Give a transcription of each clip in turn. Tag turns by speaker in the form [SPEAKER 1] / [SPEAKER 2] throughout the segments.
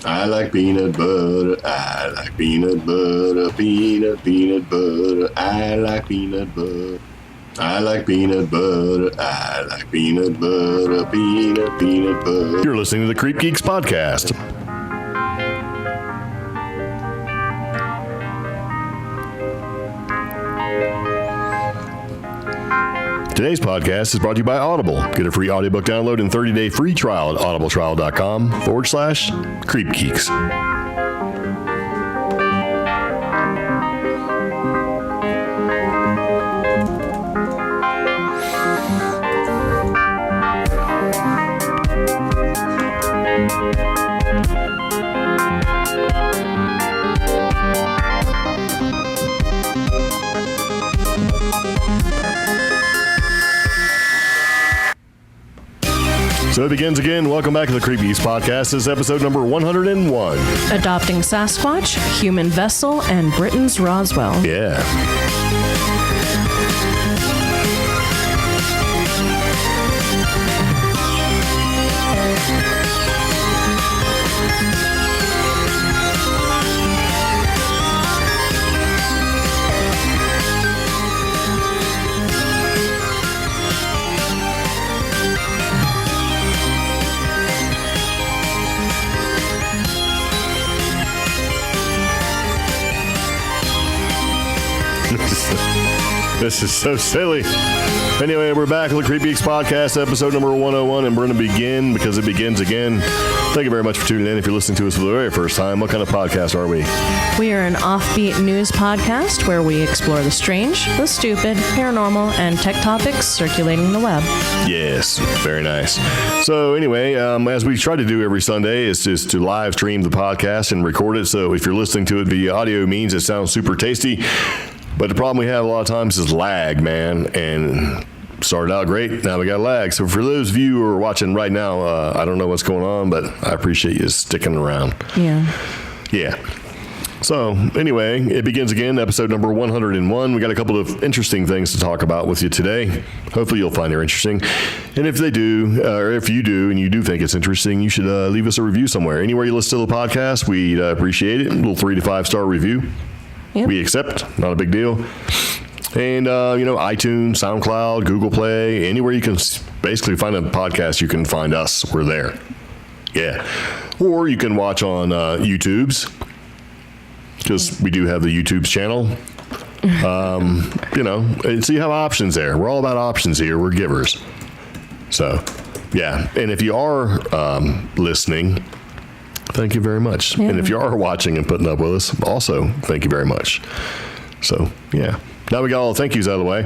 [SPEAKER 1] I like peanut butter. I like peanut butter. Peanut butter. I like peanut butter. I like peanut butter. I like peanut butter. Peanut butter.
[SPEAKER 2] You're listening to the CreepGeeks podcast. Today's podcast is brought to you by Audible. Get a free audiobook download and 30-day free trial at audibletrial.com/CreepGeeks. So it begins again. Welcome back to the CreepGeeks podcast. This is episode number 101.
[SPEAKER 3] Adopting Sasquatch, Human Vessel, and Britain's Roswell.
[SPEAKER 2] Yeah. This is so silly. Anyway, we're back with the CreepGeeks podcast, episode number 101, and we're going to begin because it begins again. Thank you very much for tuning in. If you're listening to us for the very first time, what kind of podcast are we?
[SPEAKER 3] We are an offbeat news podcast where we explore the strange, the stupid, paranormal, and tech topics circulating the web.
[SPEAKER 2] Yes, very nice. So anyway, as we try to do every Sunday, is just to live stream the podcast and record it. So if you're listening to it via audio means, it sounds super tasty. But the problem we have a lot of times is lag, man, and started out great. Now we got lag. So for those of you who are watching right now, I don't know what's going on, but I appreciate you sticking around. Yeah. So anyway, it begins again, episode number 101. We got a couple of interesting things to talk about with you today. Hopefully you'll find it interesting. And if they do, or if you do, and you do think it's interesting, you should leave us a review somewhere. Anywhere you listen to the podcast, we'd appreciate it. A little 3 to 5 star review. Yep. We accept, not a big deal. And, iTunes, SoundCloud, Google Play, anywhere you can basically find a podcast, you can find us. We're there. Yeah. Or you can watch on YouTube's, because we do have the YouTube's channel. And so you have options there. We're all about options here. We're givers. So, yeah. And if you are listening, thank you very much. Yeah. And if you are watching and putting up with us, also, thank you very much. So, yeah. Now we got all the thank yous out of the way.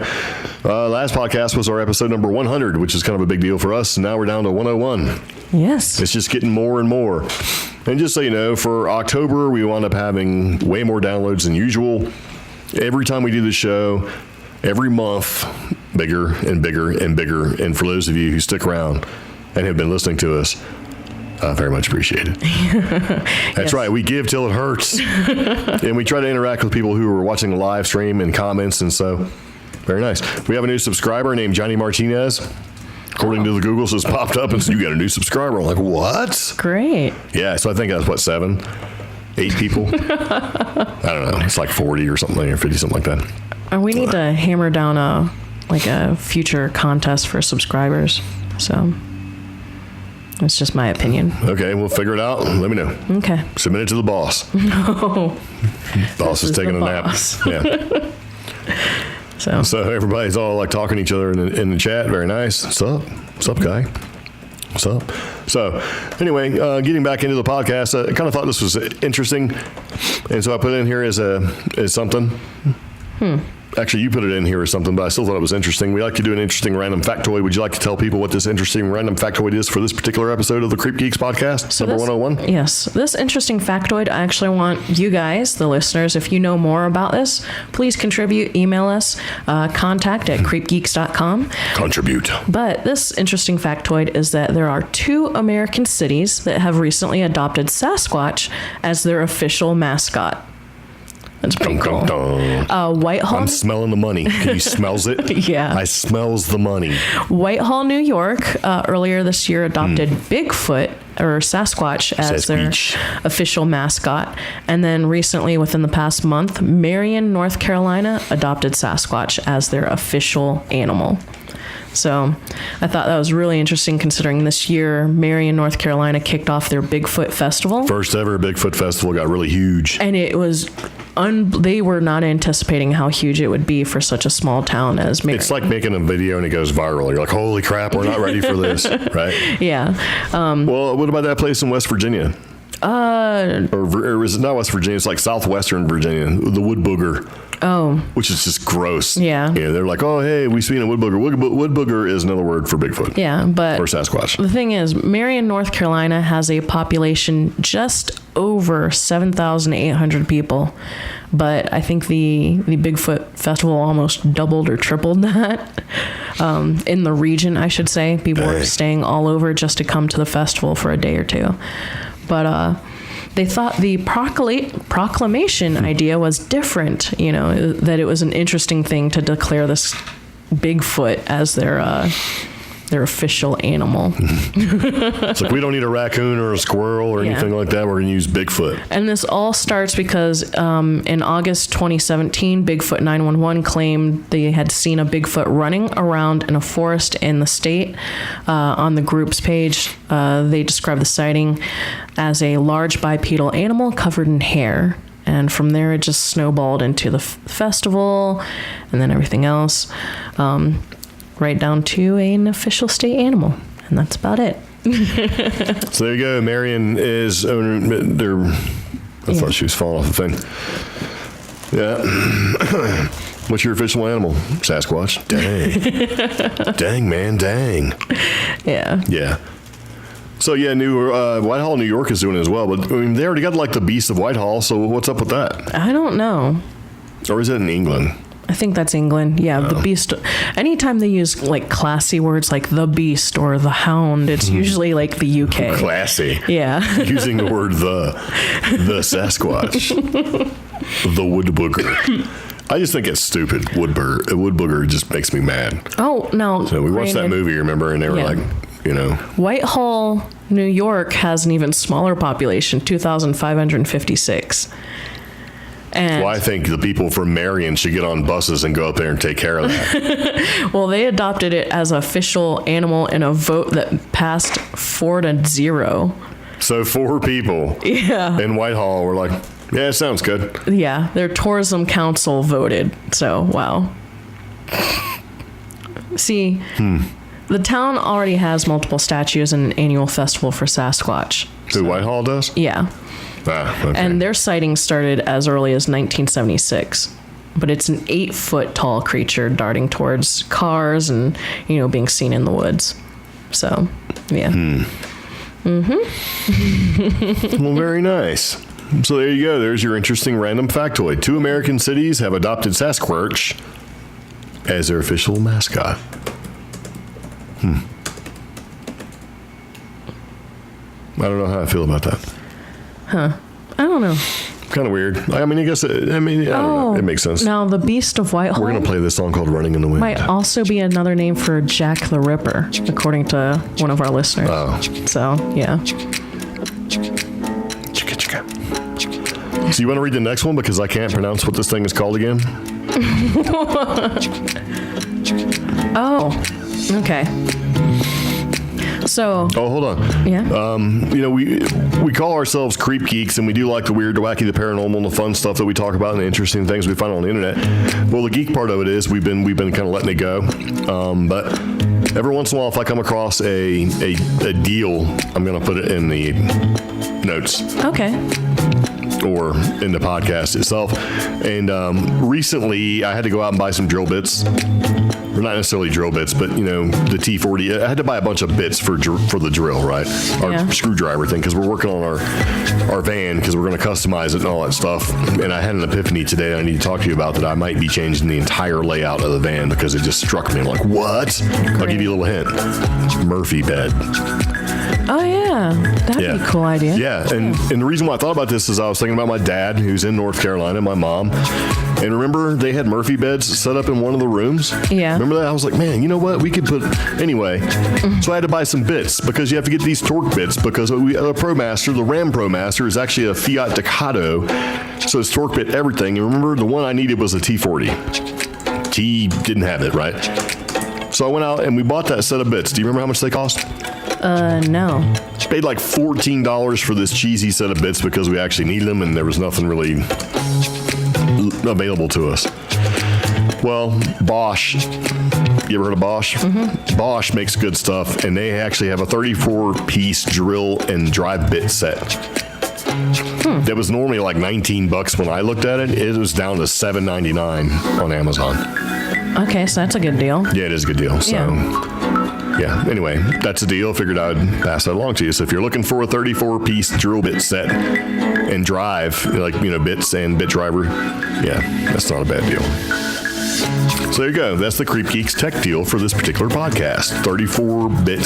[SPEAKER 2] Last podcast was our episode number 100, which is kind of a big deal for us. Now we're down to 101.
[SPEAKER 3] Yes.
[SPEAKER 2] It's just getting more and more. And just so you know, for October, we wound up having way more downloads than usual. Every time we do the show, every month, bigger and bigger and bigger. And for those of you who stick around and have been listening to us, very much appreciated. That's yes. Right. We give till it hurts. And we try to interact with people who are watching the live stream and comments. And so, very nice. We have a new subscriber named Johnny Martinez. According to the Google, so it's popped up and said, you got a new subscriber. I'm like, what?
[SPEAKER 3] Great.
[SPEAKER 2] Yeah. So I think that's 7, 8 people. I don't know. It's like 40 or something, or 50, something like that.
[SPEAKER 3] We need to hammer down a future contest for subscribers. So that's just my opinion.
[SPEAKER 2] Okay, we'll figure it out and let me know.
[SPEAKER 3] Okay.
[SPEAKER 2] Submit it to the boss.
[SPEAKER 3] No.
[SPEAKER 2] Boss is taking a nap. Yeah. So everybody's all like talking to each other in the chat. Very nice. What's up? What's up, guy? What's up? So anyway, getting back into the podcast, I kind of thought this was interesting. And so I put it in here as something. Actually, you put it in here as something, but I still thought it was interesting. We like to do an interesting random factoid. Would you like to tell people what this interesting random factoid is for this particular episode of the CreepGeeks podcast, so number 101?
[SPEAKER 3] Yes. This interesting factoid, I actually want you guys, the listeners, if you know more about this, please contribute. Email us, contact@creepgeeks.com.
[SPEAKER 2] Contribute.
[SPEAKER 3] But this interesting factoid is that there are 2 American cities that have recently adopted Sasquatch as their official mascot. That's pretty cool. Whitehall.
[SPEAKER 2] I'm smelling the money. Can you smells it?
[SPEAKER 3] Yeah.
[SPEAKER 2] I smells the money.
[SPEAKER 3] Whitehall, New York, earlier this year adopted Bigfoot Sasquatch as their
[SPEAKER 2] Sasquatch.
[SPEAKER 3] official mascot. And then recently, within the past month, Marion, North Carolina adopted Sasquatch as their official animal. So I thought that was really interesting considering this year, Marion, North Carolina kicked off their Bigfoot Festival.
[SPEAKER 2] First ever Bigfoot Festival, got really huge.
[SPEAKER 3] And it was, they were not anticipating how huge it would be for such a small town as Marion.
[SPEAKER 2] It's like making a video and it goes viral. You're like, holy crap, we're not ready for this, right?
[SPEAKER 3] Yeah.
[SPEAKER 2] Well, what about that place in West Virginia? Or is it not West Virginia? It's like southwestern Virginia, the wood booger.
[SPEAKER 3] Oh.
[SPEAKER 2] Which is just gross.
[SPEAKER 3] Yeah.
[SPEAKER 2] Yeah, they're like, oh, hey, we seen a wood booger. Wood booger is another word for Bigfoot.
[SPEAKER 3] Yeah, but...
[SPEAKER 2] Or Sasquatch.
[SPEAKER 3] The thing is, Marion, North Carolina has a population just over 7,800 people. But I think the Bigfoot Festival almost doubled or tripled that. In the region, I should say. People were staying all over just to come to the festival for a day or two. But they thought the proclamation idea was different, that it was an interesting thing to declare this Bigfoot as their official animal.
[SPEAKER 2] It's like, we don't need a raccoon or a squirrel or anything like that. We're going to use Bigfoot.
[SPEAKER 3] And this all starts because in August 2017, Bigfoot 911 claimed they had seen a Bigfoot running around in a forest in the state. On the group's page, they described the sighting as a large bipedal animal covered in hair. And from there, it just snowballed into the festival and then everything else. Right down to an official state animal. And that's about it.
[SPEAKER 2] So there you go. Marion is I thought she was falling off the thing. Yeah. What's your official animal? Sasquatch. Dang. Dang, man. Dang.
[SPEAKER 3] Yeah.
[SPEAKER 2] Yeah. So yeah, Whitehall, New York is doing it as well. But I mean, they already got like the Beast of Whitehall. So what's up with that?
[SPEAKER 3] I don't know.
[SPEAKER 2] Or is it in England?
[SPEAKER 3] I think that's England. Yeah, the Beast. Anytime they use like classy words like the Beast or the Hound, it's usually like the UK.
[SPEAKER 2] Classy.
[SPEAKER 3] Yeah.
[SPEAKER 2] Using the word the Sasquatch. The wood booger. I just think it's stupid. Wood booger just makes me mad.
[SPEAKER 3] Oh, no.
[SPEAKER 2] So we watched that movie, remember? And they were like,
[SPEAKER 3] Whitehall, New York has an even smaller population, 2,556. And
[SPEAKER 2] well, I think the people from Marion should get on buses and go up there and take care of that.
[SPEAKER 3] Well, they adopted it as official animal in a vote that passed 4-0.
[SPEAKER 2] So 4 people in Whitehall were like, yeah, it sounds good.
[SPEAKER 3] Yeah, their tourism council voted. So, wow. See, the town already has multiple statues and an annual festival for Sasquatch.
[SPEAKER 2] Who, Whitehall does?
[SPEAKER 3] Yeah.
[SPEAKER 2] Ah, okay.
[SPEAKER 3] And their sightings started as early as 1976. But it's an 8-foot tall creature darting towards cars and, being seen in the woods. So, yeah.
[SPEAKER 2] Well, very nice. So there you go. There's your interesting random factoid. 2 American cities have adopted Sasquatch as their official mascot. I don't know how I feel about that.
[SPEAKER 3] Huh. I don't know.
[SPEAKER 2] Kind of weird. I mean, I guess, I don't know. It makes sense.
[SPEAKER 3] Now, the Beast of Whitehall
[SPEAKER 2] We're going to play this song called Running in the Wind.
[SPEAKER 3] might also be another name for Jack the Ripper, according to one of our listeners.
[SPEAKER 2] Oh.
[SPEAKER 3] So, yeah.
[SPEAKER 2] So you want to read the next one because I can't pronounce what this thing is called again?
[SPEAKER 3] Oh, okay. So.
[SPEAKER 2] Oh, hold on.
[SPEAKER 3] Yeah.
[SPEAKER 2] We call ourselves CreepGeeks, and we do like the weird, the wacky, the paranormal, and the fun stuff that we talk about and the interesting things we find on the internet. Well, the geek part of it is we've been kind of letting it go, but every once in a while, if I come across a deal, I'm going to put it in the notes.
[SPEAKER 3] Okay.
[SPEAKER 2] Or in the podcast itself. And recently, I had to go out and buy some drill bits. Or not necessarily drill bits, but, the T40. I had to buy a bunch of bits for the drill, right? Our screwdriver thing, because we're working on our van, because we're going to customize it and all that stuff. And I had an epiphany today I need to talk to you about that I might be changing the entire layout of the van because it just struck me. I'm like, what? I'll give you a little hint. Murphy bed.
[SPEAKER 3] Oh, yeah. Yeah, that'd be a cool idea.
[SPEAKER 2] Yeah, and the reason why I thought about this is I was thinking about my dad, who's in North Carolina, my mom. And remember, they had Murphy beds set up in one of the rooms?
[SPEAKER 3] Yeah.
[SPEAKER 2] Remember that? I was like, man, you know what? We could put... Anyway, so I had to buy some bits because you have to get these torque bits because the ProMaster, the Ram ProMaster, is actually a Fiat Ducato. So it's torque bit everything. And remember, the one I needed was a T40. T didn't have it, right? So I went out and we bought that set of bits. Do you remember how much they cost?
[SPEAKER 3] No.
[SPEAKER 2] Paid like $14 for this cheesy set of bits because we actually needed them and there was nothing really available to us. Well, Bosch, you ever heard of Bosch? Mm-hmm. Bosch makes good stuff, and they actually have a 34-piece drill and drive bit set. That was normally like $19 when I looked at it. It was down to $7.99 on Amazon.
[SPEAKER 3] Okay, so that's a good deal.
[SPEAKER 2] Yeah, it is a good deal. So, yeah. Anyway, that's the deal. Figured I'd pass that along to you. So if you're looking for a 34-piece drill bit set and drive, bits and bit driver, yeah, that's not a bad deal. So there you go. That's the CreepGeeks tech deal for this particular podcast. 34-bit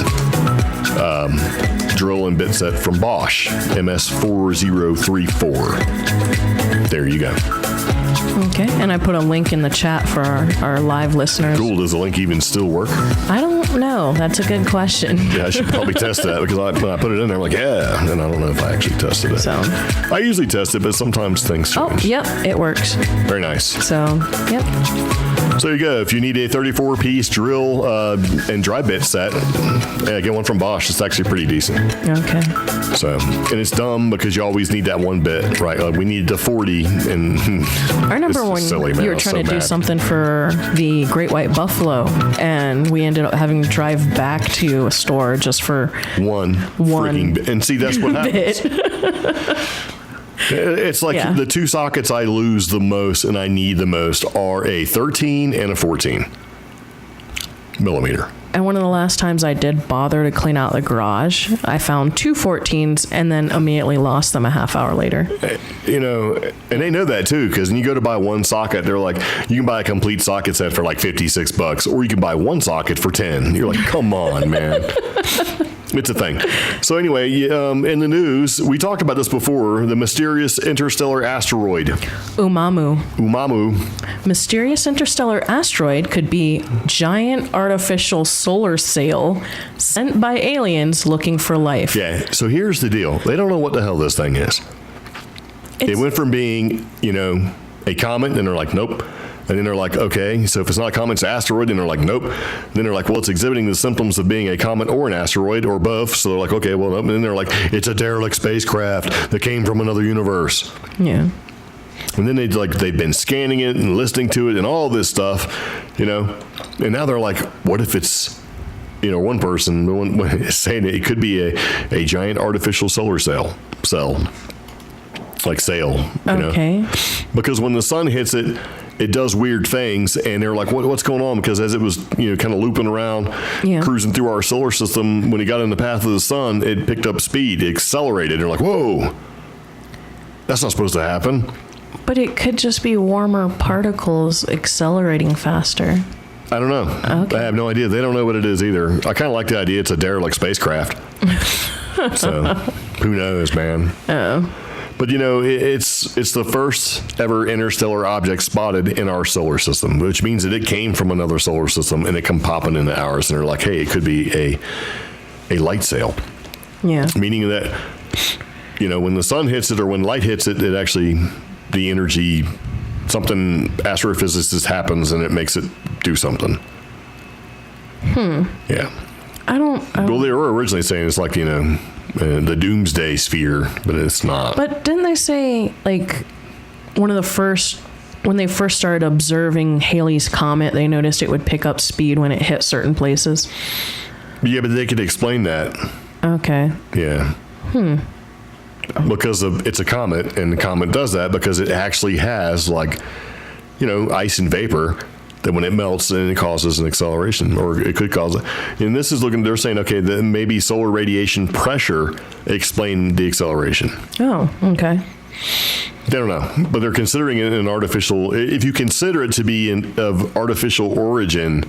[SPEAKER 2] drill and bit set from Bosch, MS4034. There you go.
[SPEAKER 3] Okay, and I put a link in the chat for our live listeners.
[SPEAKER 2] Cool. Does the link even still work?
[SPEAKER 3] I don't know. That's a good question.
[SPEAKER 2] Yeah, I should probably test that because when I put it in there, I'm like, yeah, and I don't know if I actually tested it.
[SPEAKER 3] So
[SPEAKER 2] I usually test it, but sometimes things change.
[SPEAKER 3] Oh, yep, it works.
[SPEAKER 2] Very nice.
[SPEAKER 3] So, yep.
[SPEAKER 2] So there you go. If you need a 34-piece drill and dry bit set, get one from Bosch. It's actually pretty decent.
[SPEAKER 3] Okay.
[SPEAKER 2] So, and it's dumb because you always need that one bit, right? We needed the 40, and
[SPEAKER 3] I remember when you were trying to do something for the Great White Buffalo, and we ended up having to drive back to a store just for
[SPEAKER 2] one freaking bit. And see, that's what happens. It's like the two sockets I lose the most and I need the most are a 13 and a 14 millimeter.
[SPEAKER 3] And one of the last times I did bother to clean out the garage, I found two 14s and then immediately lost them a half hour later.
[SPEAKER 2] And they know that too, because when you go to buy one socket, they're like, you can buy a complete socket set for like $56, or you can buy one socket for 10. You're like, come on, man. It's a thing. So anyway, in the news, we talked about this before, the mysterious interstellar asteroid.
[SPEAKER 3] Umamu.
[SPEAKER 2] Mysterious
[SPEAKER 3] interstellar asteroid could be giant artificial solar sail sent by aliens looking for life.
[SPEAKER 2] Yeah, so here's the deal. They don't know what the hell this thing is. It went from being, a comet, and they're like, nope. And then they're like, okay, so if it's not a comet, it's an asteroid. And they're like, nope. Then they're like, well, it's exhibiting the symptoms of being a comet or an asteroid or both. So they're like, okay, well, nope. And then they're like, it's a derelict spacecraft that came from another universe.
[SPEAKER 3] Yeah.
[SPEAKER 2] And then they've been scanning it and listening to it and all this stuff, And now they're like, what if it's, one person is saying it could be a giant artificial solar cell. Like sail.
[SPEAKER 3] Okay.
[SPEAKER 2] Because when the sun hits it, it does weird things, and they're like, what's going on? Because as it was, kind of looping around, cruising through our solar system, when it got in the path of the sun, it picked up speed. It accelerated. They're like, whoa, that's not supposed to happen.
[SPEAKER 3] But it could just be warmer particles accelerating faster.
[SPEAKER 2] I don't know. Okay. I have no idea. They don't know what it is either. I kind of like the idea it's a derelict spacecraft. So, who knows, man?
[SPEAKER 3] Oh.
[SPEAKER 2] But, it's the first ever interstellar object spotted in our solar system, which means that it came from another solar system and it come popping into ours. And they're like, hey, it could be a light sail.
[SPEAKER 3] Yeah.
[SPEAKER 2] Meaning that, when the sun hits it or when light hits it, it actually, the energy, something astrophysicist happens and it makes it do something. Yeah. Well, they were originally saying it's like, the doomsday sphere, but it's not.
[SPEAKER 3] But didn't they say, like, when they first started observing Halley's Comet, they noticed it would pick up speed when it hit certain places?
[SPEAKER 2] Yeah, but they could explain that.
[SPEAKER 3] Okay.
[SPEAKER 2] Yeah. Because it's a comet, and the comet does that because it actually has, like, ice and vapor that when it melts, then it causes an acceleration, or it could cause it. And this is they're saying, okay, that maybe solar radiation pressure explained the acceleration.
[SPEAKER 3] Oh, okay.
[SPEAKER 2] They don't know, but they're considering it an artificial. If you consider it to be of artificial origin,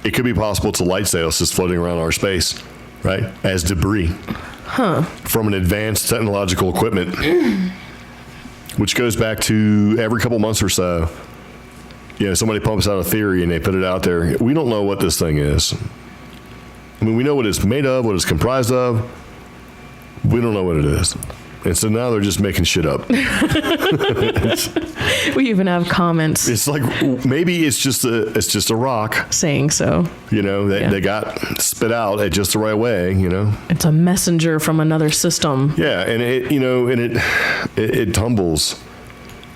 [SPEAKER 2] it could be possible it's a light sail just floating around our space, right, as debris. from an advanced technological equipment, which goes back to every couple months or so. Somebody pumps out a theory and they put it out there. We don't know what this thing is. I mean, we know what it's made of, what it's comprised of. We don't know what it is. And so now they're just making shit up.
[SPEAKER 3] We even have comments.
[SPEAKER 2] It's like, maybe it's just a rock
[SPEAKER 3] saying so.
[SPEAKER 2] They got spit out at just the right way,
[SPEAKER 3] It's a messenger from another system.
[SPEAKER 2] Yeah, and it tumbles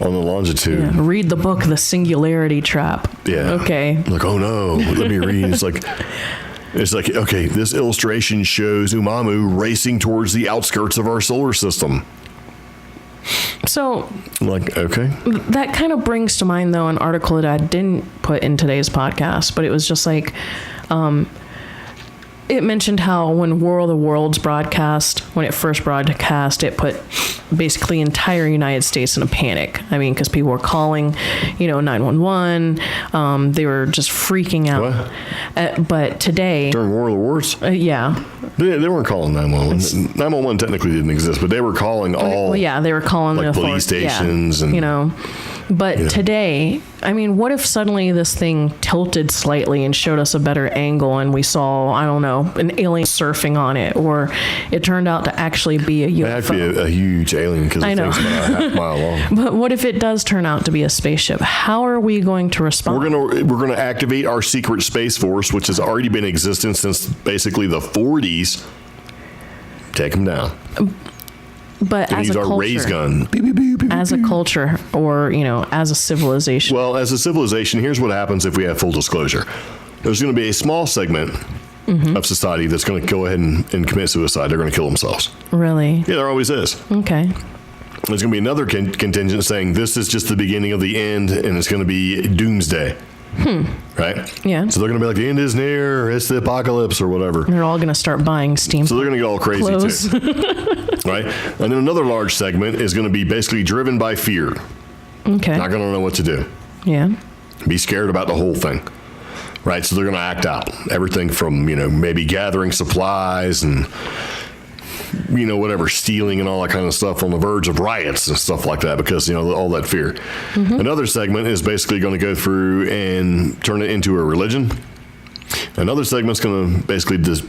[SPEAKER 2] on the longitude.
[SPEAKER 3] Yeah. Read the book, The Singularity Trap.
[SPEAKER 2] Yeah.
[SPEAKER 3] Okay.
[SPEAKER 2] Like, oh no, let me read. It's like, okay, this illustration shows Umamu racing towards the outskirts of our solar system.
[SPEAKER 3] So,
[SPEAKER 2] like, okay.
[SPEAKER 3] That kind of brings to mind, though, an article that I didn't put in today's podcast, but it was just like, it mentioned how when War of the Worlds broadcast, when it first broadcast, it put basically entire United States in a panic. I mean, because people were calling, 911. They were just freaking out. But today...
[SPEAKER 2] During War of the Worlds?
[SPEAKER 3] Yeah.
[SPEAKER 2] They weren't calling 911. 911 technically didn't exist, but they were calling all...
[SPEAKER 3] Well, yeah, they were calling
[SPEAKER 2] like
[SPEAKER 3] the
[SPEAKER 2] police stations and...
[SPEAKER 3] But today, I mean, what if suddenly this thing tilted slightly and showed us a better angle and we saw, I don't know, an alien surfing on it, or it turned out to actually be a UFO?
[SPEAKER 2] That'd be a huge alien because the thing's about a half mile long.
[SPEAKER 3] But what if it does turn out to be a spaceship? How are we going to respond?
[SPEAKER 2] We're gonna activate our secret space force, which has already been in existence since basically the 40s. Take them down.
[SPEAKER 3] But as a culture,
[SPEAKER 2] raise gun.
[SPEAKER 3] As a culture, or as a civilization.
[SPEAKER 2] Well, as a civilization, here's what happens if we have full disclosure. There's going to be a small segment of society that's going to go ahead and commit suicide. They're going to kill themselves.
[SPEAKER 3] Really?
[SPEAKER 2] Yeah, there always is.
[SPEAKER 3] Okay.
[SPEAKER 2] There's going to be another contingent saying this is just the beginning of the end, and it's going to be doomsday. Right?
[SPEAKER 3] Yeah.
[SPEAKER 2] So they're going to be like, the end is near, it's the apocalypse or whatever.
[SPEAKER 3] They're all going to start buying steam.
[SPEAKER 2] So they're going to get all crazy
[SPEAKER 3] clothes.
[SPEAKER 2] too. Right? And then another large segment is going to be basically driven by fear.
[SPEAKER 3] Okay.
[SPEAKER 2] Not going to know what to do.
[SPEAKER 3] Yeah.
[SPEAKER 2] Be scared about the whole thing. Right? So they're going to act out. Everything from, maybe gathering supplies and, whatever, stealing and all that kind of stuff, on the verge of riots and stuff like that because, all that fear. Another segment is basically going to go through and turn it into a religion. Another segment's going to basically just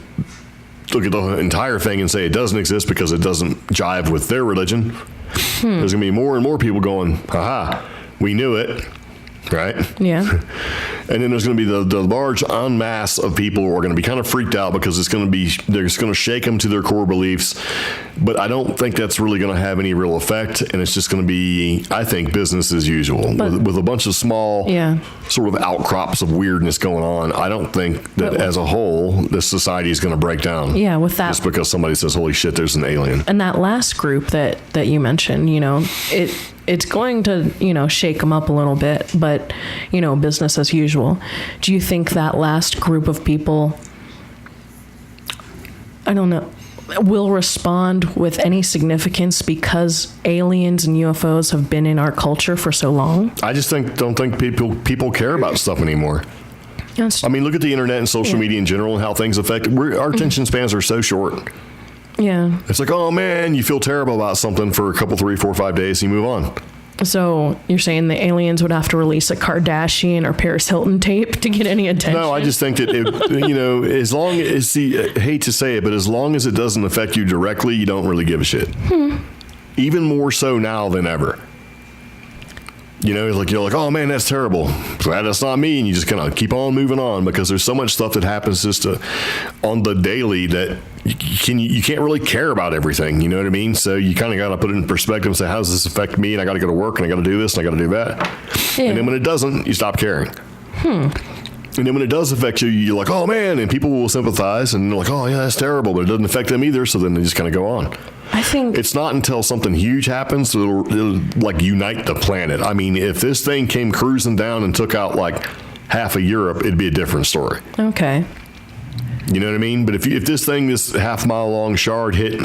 [SPEAKER 2] look at the entire thing and say it doesn't exist because it doesn't jive with their religion. There's going to be more and more people going, haha, we knew it. Right?
[SPEAKER 3] Yeah.
[SPEAKER 2] And then there's going to be the large en masse of people who are going to be kind of freaked out because they're just going to shake them to their core beliefs. But I don't think that's really going to have any real effect. And it's just going to be, I think, business as usual. With a bunch of small sort of outcrops of weirdness going on. I don't think that as a whole, this society is going to break down.
[SPEAKER 3] Yeah, with that.
[SPEAKER 2] Just because somebody says, holy shit, there's an alien.
[SPEAKER 3] And that last group that you mentioned, it's going to, shake them up a little bit, but, business as usual. Do you think that last group of people, I don't know, will respond with any significance because aliens and UFOs have been in our culture for so long?
[SPEAKER 2] I just don't think people care about stuff anymore. I mean, look at the internet and social media in general and how things affect. Our attention spans are so short.
[SPEAKER 3] Yeah.
[SPEAKER 2] It's like, oh man, you feel terrible about something for a couple, 3, 4, 5 days, and you move on.
[SPEAKER 3] So you're saying the aliens would have to release a Kardashian or Paris Hilton tape to get any attention?
[SPEAKER 2] No, I just think that, as long as, I hate to say it, but as long as it doesn't affect you directly, you don't really give a shit. Even more so now than ever. You're like, oh man, that's terrible. Glad that's not me. And you just kind of keep on moving on because there's so much stuff that happens just on the daily that you can't really care about everything. You know what I mean? So you kind of got to put it in perspective and say, how does this affect me? And I got to go to work and I got to do this and I got to do that. Yeah. And then when it doesn't, you stop caring. And then when it does affect you, you're like, oh man, and people will sympathize and they're like, oh yeah, that's terrible, but it doesn't affect them either. So then they just kind of go on.
[SPEAKER 3] I think
[SPEAKER 2] it's not until something huge happens that it'll like unite the planet. I mean, if this thing came cruising down and took out like half of Europe, it'd be a different story.
[SPEAKER 3] Okay.
[SPEAKER 2] You know what I mean? But if this thing, this half-mile long shard hit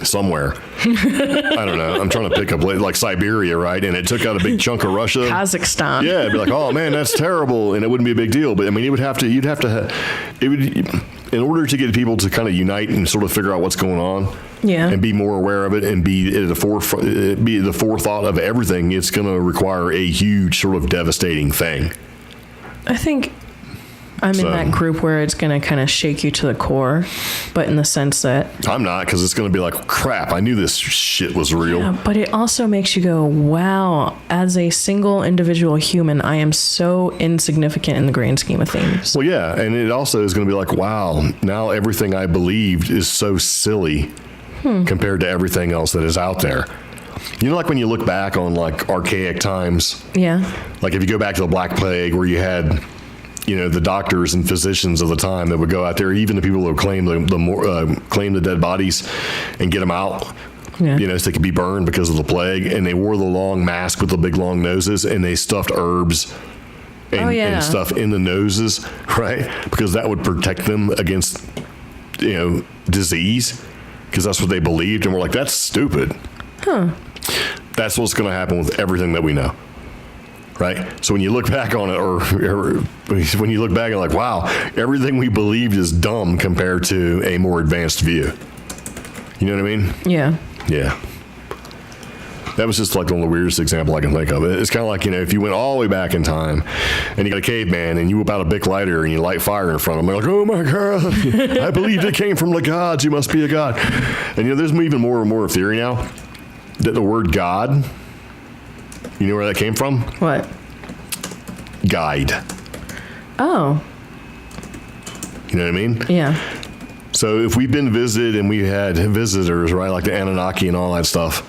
[SPEAKER 2] somewhere, I don't know, I'm trying to pick up like Siberia, right? And it took out a big chunk of Russia.
[SPEAKER 3] Kazakhstan.
[SPEAKER 2] Yeah, it'd be like, oh man, that's terrible. And it wouldn't be a big deal. But I mean, it would, in order to get people to kind of unite and sort of figure out what's going on, and be more aware of it and be at the forethought of everything, it's going to require a huge sort of devastating thing.
[SPEAKER 3] I think I'm in that group where it's going to kind of shake you to the core, but in the sense that...
[SPEAKER 2] I'm not, because it's going to be like, crap, I knew this shit was real.
[SPEAKER 3] Yeah, but it also makes you go, wow, as a single individual human, I am so insignificant in the grand scheme of things.
[SPEAKER 2] Well, yeah, and it also is going to be like, wow, now everything I believed is so silly compared to everything else that is out there. You know, like when you look back on like archaic times.
[SPEAKER 3] Yeah.
[SPEAKER 2] Like if you go back to the Black Plague, where you had, you know, the doctors and physicians of the time that would go out there, even the people who would claim the dead bodies and get them out. Yeah. You know, so they could be burned because of the plague, and they wore the long mask with the big long noses, and they stuffed herbs and stuff in the noses, right? Because that would protect them against, you know, disease, because that's what they believed, and we're like, that's stupid. That's what's going to happen with everything that we know, right? So when you look back on it, or when you look back and like, wow, everything we believed is dumb compared to a more advanced view. You know what I mean?
[SPEAKER 3] Yeah.
[SPEAKER 2] Yeah. That was just like one of the weirdest example I can think of. It's kind of like, you know, if you went all the way back in time and you got a caveman and you whip out a big lighter and you light fire in front of him, they're like, oh my God, I believed it came from the gods. You must be a god. And, you know, there's even more and more theory now that the word God, you know where that came from?
[SPEAKER 3] What?
[SPEAKER 2] Guide.
[SPEAKER 3] Oh.
[SPEAKER 2] You know what I mean?
[SPEAKER 3] Yeah.
[SPEAKER 2] So if we've been visited and we had visitors, right, like the Anunnaki and all that stuff,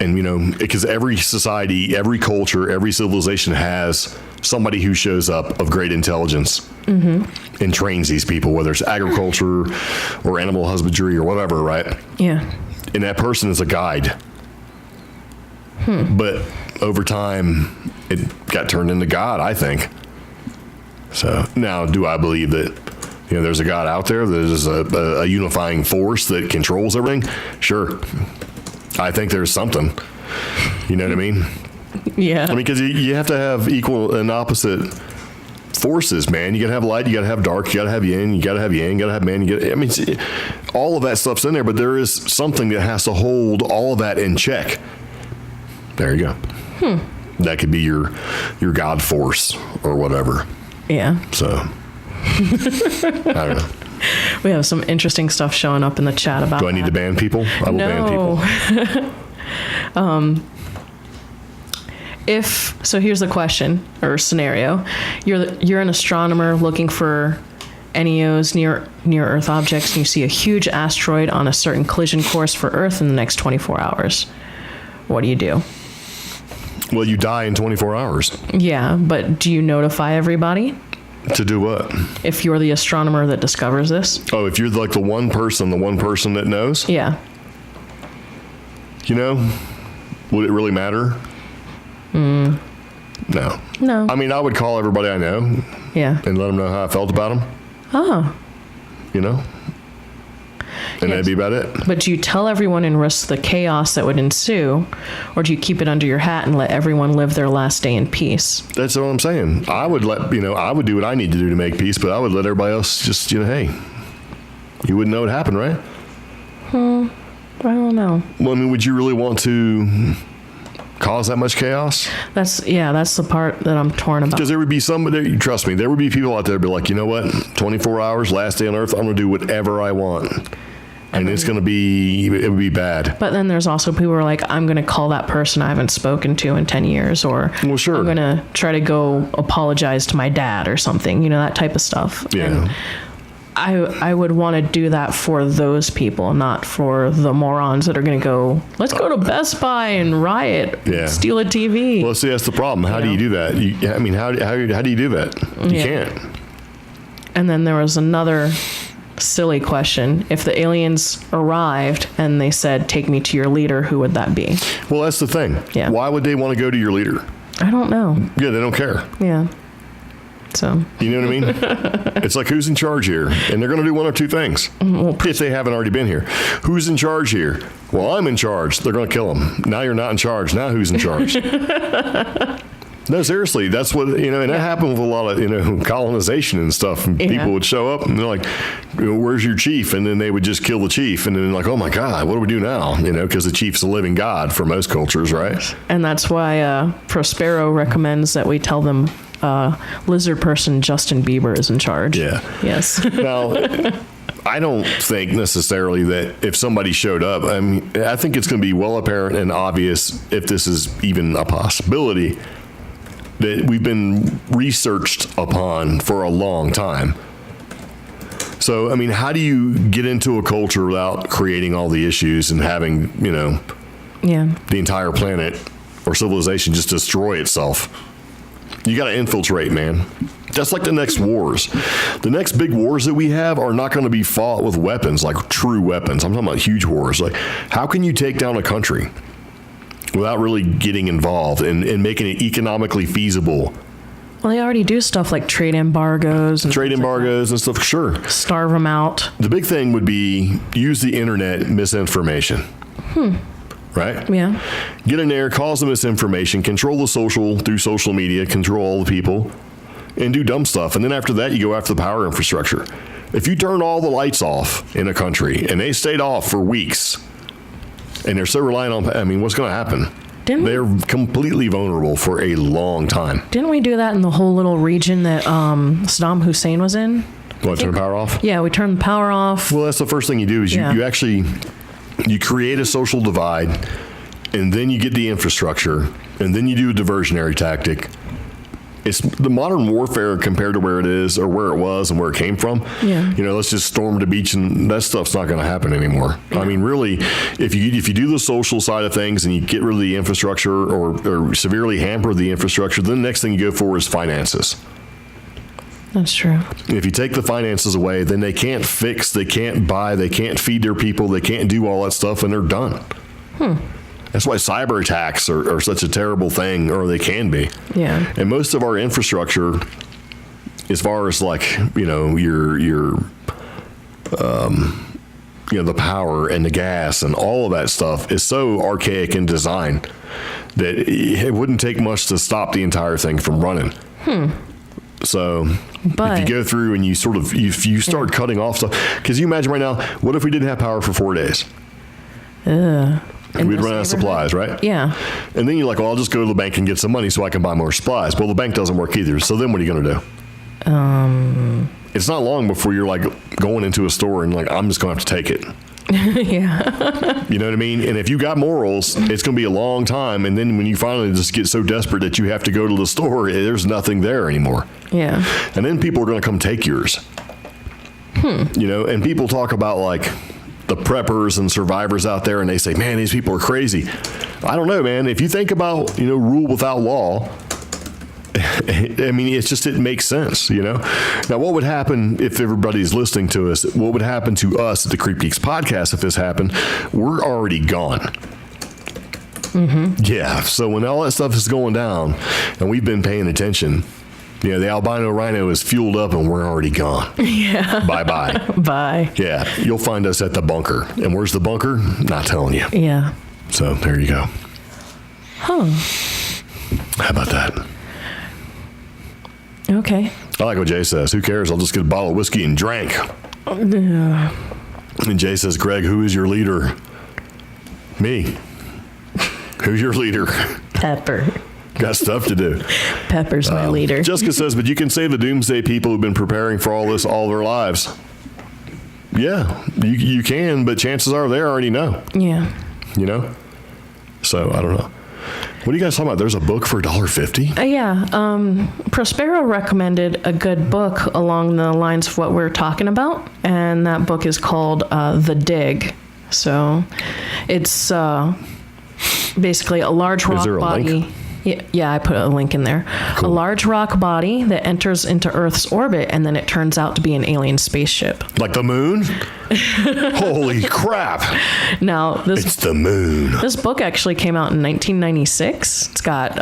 [SPEAKER 2] and, you know, because every society, every culture, every civilization has somebody who shows up of great intelligence and trains these people, whether it's agriculture or animal husbandry or whatever, right?
[SPEAKER 3] Yeah.
[SPEAKER 2] And that person is a guide. But over time, it got turned into God, I think. So now, do I believe that, you know, there's a God out there, there's a unifying force that controls everything? Sure. I think there's something. You know what I mean?
[SPEAKER 3] Yeah.
[SPEAKER 2] I mean, because you have to have equal and opposite forces, man. You got to have light, you got to have dark, you got to have yin, you got to have yang, you got to have man. I mean, all of that stuff's in there, but there is something that has to hold all of that in check. There you go. That could be your God force or whatever.
[SPEAKER 3] Yeah.
[SPEAKER 2] So, I don't know.
[SPEAKER 3] We have some interesting stuff showing up in the chat about
[SPEAKER 2] Do I need to ban people? I will ban people.
[SPEAKER 3] So here's the question or scenario. You're an astronomer looking for NEOs, near Earth objects, and you see a huge asteroid on a certain collision course for Earth in the next 24 hours. What do you do?
[SPEAKER 2] Well, you die in 24 hours.
[SPEAKER 3] Yeah, but do you notify everybody?
[SPEAKER 2] To do what?
[SPEAKER 3] If you're the astronomer that discovers this.
[SPEAKER 2] Oh, if you're like the one person that knows?
[SPEAKER 3] Yeah.
[SPEAKER 2] You know, would it really matter? No.
[SPEAKER 3] No.
[SPEAKER 2] I mean, I would call everybody I know.
[SPEAKER 3] Yeah.
[SPEAKER 2] And let them know how I felt about them.
[SPEAKER 3] Oh.
[SPEAKER 2] You know? And that'd be about it.
[SPEAKER 3] But do you tell everyone and risk the chaos that would ensue, or do you keep it under your hat and let everyone live their last day in peace?
[SPEAKER 2] That's what I'm saying. I would I would do what I need to do to make peace, but I would let everybody else just, you know, hey, you wouldn't know what happened, right?
[SPEAKER 3] I don't know.
[SPEAKER 2] Well, I mean, would you really want to cause that much chaos?
[SPEAKER 3] That's the part that I'm torn about.
[SPEAKER 2] Because there would be somebody, trust me, there would be people out there be like, you know what, 24 hours, last day on Earth, I'm going to do whatever I want. And it would be bad.
[SPEAKER 3] But then there's also people who are like, I'm going to call that person I haven't spoken to in 10 years, or
[SPEAKER 2] well, sure.
[SPEAKER 3] I'm going to try to go apologize to my dad or something, you know, that type of stuff.
[SPEAKER 2] Yeah.
[SPEAKER 3] And I would want to do that for those people, not for the morons that are going to go, let's go to Best Buy and riot, steal a TV.
[SPEAKER 2] Well, see, that's the problem. How do you do that? How do you do that? You can't.
[SPEAKER 3] And then there was another silly question. If the aliens arrived and they said, take me to your leader, who would that be?
[SPEAKER 2] Well, that's the thing.
[SPEAKER 3] Yeah.
[SPEAKER 2] Why would they want to go to your leader?
[SPEAKER 3] I don't know.
[SPEAKER 2] Yeah, they don't care.
[SPEAKER 3] Yeah. So.
[SPEAKER 2] You know what I mean? It's like, who's in charge here? And they're going to do one or two things. If they haven't already been here. Who's in charge here? Well, I'm in charge. They're going to kill them. Now you're not in charge. Now who's in charge? No, seriously, that's what, and that happened with a lot of, colonization and stuff. And people would show up and they're like, where's your chief? And then they would just kill the chief. And then like, oh my God, what do we do now? Because the chief's a living God for most cultures, right?
[SPEAKER 3] And that's why Prospero recommends that we tell them lizard person Justin Bieber is in charge.
[SPEAKER 2] Yeah.
[SPEAKER 3] Yes.
[SPEAKER 2] Now, I don't think necessarily that if somebody showed up, I think it's going to be well apparent and obvious if this is even a possibility that we've been researched upon for a long time. So, how do you get into a culture without creating all the issues and having, the entire planet or civilization just destroy itself? You got to infiltrate, man. That's like the next wars. The next big wars that we have are not going to be fought with weapons, like true weapons. I'm talking about huge wars. Like, how can you take down a country without really getting involved and making it economically feasible?
[SPEAKER 3] Well, they already do stuff like trade embargoes. And
[SPEAKER 2] stuff, sure.
[SPEAKER 3] Starve them out.
[SPEAKER 2] The big thing would be use the internet misinformation. Right?
[SPEAKER 3] Yeah.
[SPEAKER 2] Get in there, cause the misinformation, control the through social media, control all the people, and do dumb stuff. And then after that, you go after the power infrastructure. If you turn all the lights off in a country and they stayed off for weeks, and they're so reliant on, what's going to happen? They're completely vulnerable for a long time.
[SPEAKER 3] Didn't we do that in the whole little region that Saddam Hussein was in?
[SPEAKER 2] What, turn the power off?
[SPEAKER 3] Yeah, we turned the power off.
[SPEAKER 2] Well, that's the first thing you do is you actually, you create a social divide, and then you get the infrastructure, and then you do a diversionary tactic. It's the modern warfare compared to where it is or where it was and where it came from.
[SPEAKER 3] Yeah.
[SPEAKER 2] Let's just storm the beach and that stuff's not going to happen anymore. Yeah. Really, if you do the social side of things and you get rid of the infrastructure or severely hamper the infrastructure, then the next thing you go for is finances.
[SPEAKER 3] That's true.
[SPEAKER 2] If you take the finances away, then they can't fix, they can't buy, they can't feed their people, they can't do all that stuff, and they're done. That's why cyber attacks are such a terrible thing, or they can be.
[SPEAKER 3] Yeah.
[SPEAKER 2] And most of our infrastructure, as far as like, your the power and the gas and all of that stuff is so archaic in design that it wouldn't take much to stop the entire thing from running. So if you go through and you you start cutting off stuff, because you imagine right now, what if we didn't have power for 4 days? We'd run out of supplies, right?
[SPEAKER 3] Yeah.
[SPEAKER 2] And then you're like, well, I'll just go to the bank and get some money so I can buy more supplies. Well, the bank doesn't work either. So then what are you going to do? It's not long before you're like going into a store and like, I'm just going to have to take it.
[SPEAKER 3] Yeah.
[SPEAKER 2] You know what I mean? And if you got morals, it's going to be a long time. And then when you finally just get so desperate that you have to go to the store, there's nothing there anymore.
[SPEAKER 3] Yeah.
[SPEAKER 2] And then people are going to come take yours. And people talk about like the preppers and survivors out there, and they say, man, these people are crazy. I don't know, man. If you think about, rule without law, it makes sense, Now, what would happen if everybody's listening to us? What would happen to us at the CreepGeeks podcast if this happened? We're already gone. Yeah. So when all that stuff is going down and we've been paying attention, the albino rhino is fueled up and we're already gone. Yeah. Bye-bye.
[SPEAKER 3] Bye.
[SPEAKER 2] Yeah. You'll find us at the bunker. And where's the bunker? Not telling you.
[SPEAKER 3] Yeah.
[SPEAKER 2] So there you go.
[SPEAKER 3] Huh.
[SPEAKER 2] How about that?
[SPEAKER 3] Okay.
[SPEAKER 2] I like what Jay says. Who cares? I'll just get a bottle of whiskey and drink. And Jay says, Greg, who is your leader? Me. Who's your leader?
[SPEAKER 3] Pepper.
[SPEAKER 2] Got stuff to do.
[SPEAKER 3] Pepper's my leader.
[SPEAKER 2] Jessica says, but you can say the doomsday people who've been preparing for all this all their lives. Yeah, you can, but chances are they already know.
[SPEAKER 3] Yeah.
[SPEAKER 2] So I don't know. What are you guys talking about? There's a book for $1.50?
[SPEAKER 3] Yeah. Prospero recommended a good book along the lines of what we're talking about, and that book is called The Dig. So it's basically a large rock body.
[SPEAKER 2] Link?
[SPEAKER 3] Yeah, I put a link in there. Cool. A large rock body that enters into Earth's orbit, and then it turns out to be an alien spaceship.
[SPEAKER 2] Like the moon? Holy crap.
[SPEAKER 3] Now,
[SPEAKER 2] it's the moon.
[SPEAKER 3] This book actually came out in 1996. It's got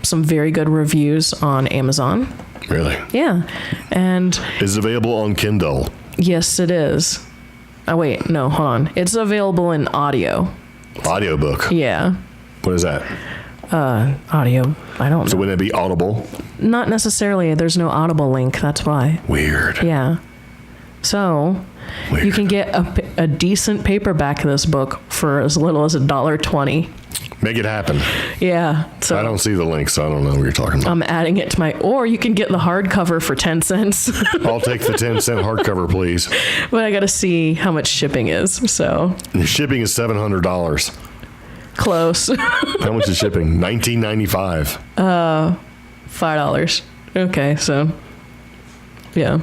[SPEAKER 3] some very good reviews on Amazon.
[SPEAKER 2] Really?
[SPEAKER 3] Yeah. And
[SPEAKER 2] is it available on Kindle?
[SPEAKER 3] Yes, it is. Oh, wait. No, hold on. It's available in audio.
[SPEAKER 2] Audiobook?
[SPEAKER 3] Yeah.
[SPEAKER 2] What is that?
[SPEAKER 3] Audio. I don't know.
[SPEAKER 2] So wouldn't it be Audible?
[SPEAKER 3] Not necessarily. There's no Audible link. That's why.
[SPEAKER 2] Weird.
[SPEAKER 3] Yeah. So
[SPEAKER 2] Weird.
[SPEAKER 3] you can get a decent paperback of this book for as little as $1.20.
[SPEAKER 2] Make it happen.
[SPEAKER 3] Yeah. So
[SPEAKER 2] I don't see the link, so I don't know what you're talking about.
[SPEAKER 3] I'm adding it to my, or you can get the hardcover for 10 cents.
[SPEAKER 2] I'll take the 10-cent hardcover, please.
[SPEAKER 3] But I got to see how much shipping is. So
[SPEAKER 2] The shipping is $700.
[SPEAKER 3] close.
[SPEAKER 2] How much is shipping? $19.95.
[SPEAKER 3] $5. Okay. So yeah.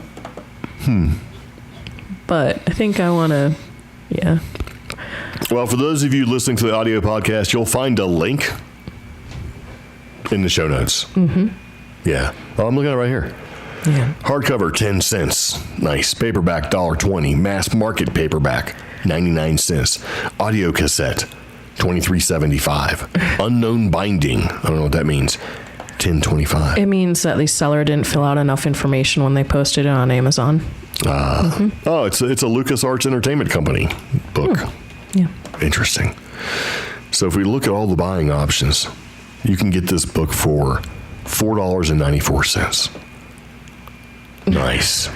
[SPEAKER 3] But I think I want to, yeah.
[SPEAKER 2] Well, for those of you listening to the audio podcast, you'll find a link in the show notes. Mm-hmm. Yeah. Oh, I'm looking at it right here.
[SPEAKER 3] Yeah.
[SPEAKER 2] Hardcover, 10 cents. Nice. Paperback, $1.20. Mass market paperback, 99 cents. Audio cassette, $23.75. Unknown binding. I don't know what that means. $10.25.
[SPEAKER 3] It means that the seller didn't fill out enough information when they posted it on Amazon.
[SPEAKER 2] Oh, it's a LucasArts Entertainment Company book.
[SPEAKER 3] Yeah.
[SPEAKER 2] Interesting. So if we look at all the buying options, you can get this book for $4.94. Nice.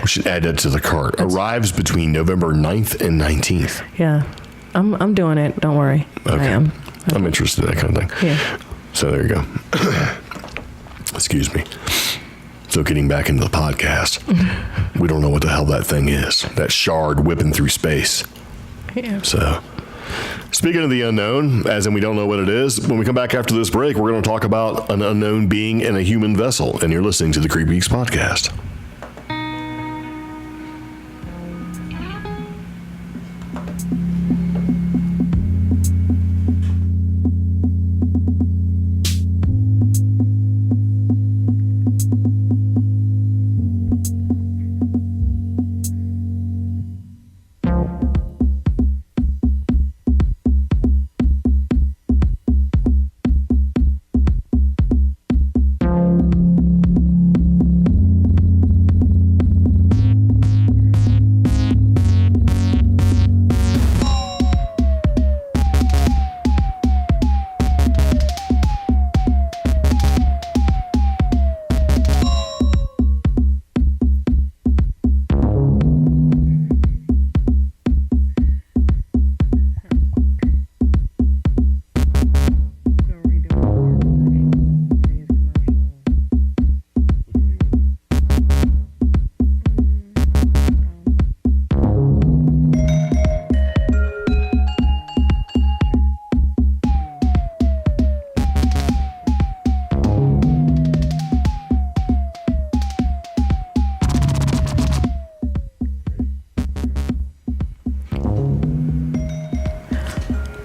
[SPEAKER 2] We should add that to the cart. Arrives between November 9th and 19th.
[SPEAKER 3] Yeah. I'm doing it. Don't worry.
[SPEAKER 2] Okay.
[SPEAKER 3] I am.
[SPEAKER 2] I'm interested in that kind of thing.
[SPEAKER 3] Yeah.
[SPEAKER 2] So there you go. Excuse me. So getting back into the podcast, we don't know what the hell that thing is. That shard whipping through space.
[SPEAKER 3] Yeah.
[SPEAKER 2] So speaking of the unknown, as in we don't know what it is, when we come back after this break, we're going to talk about an unknown being in a human vessel. And you're listening to the CreepGeeks podcast.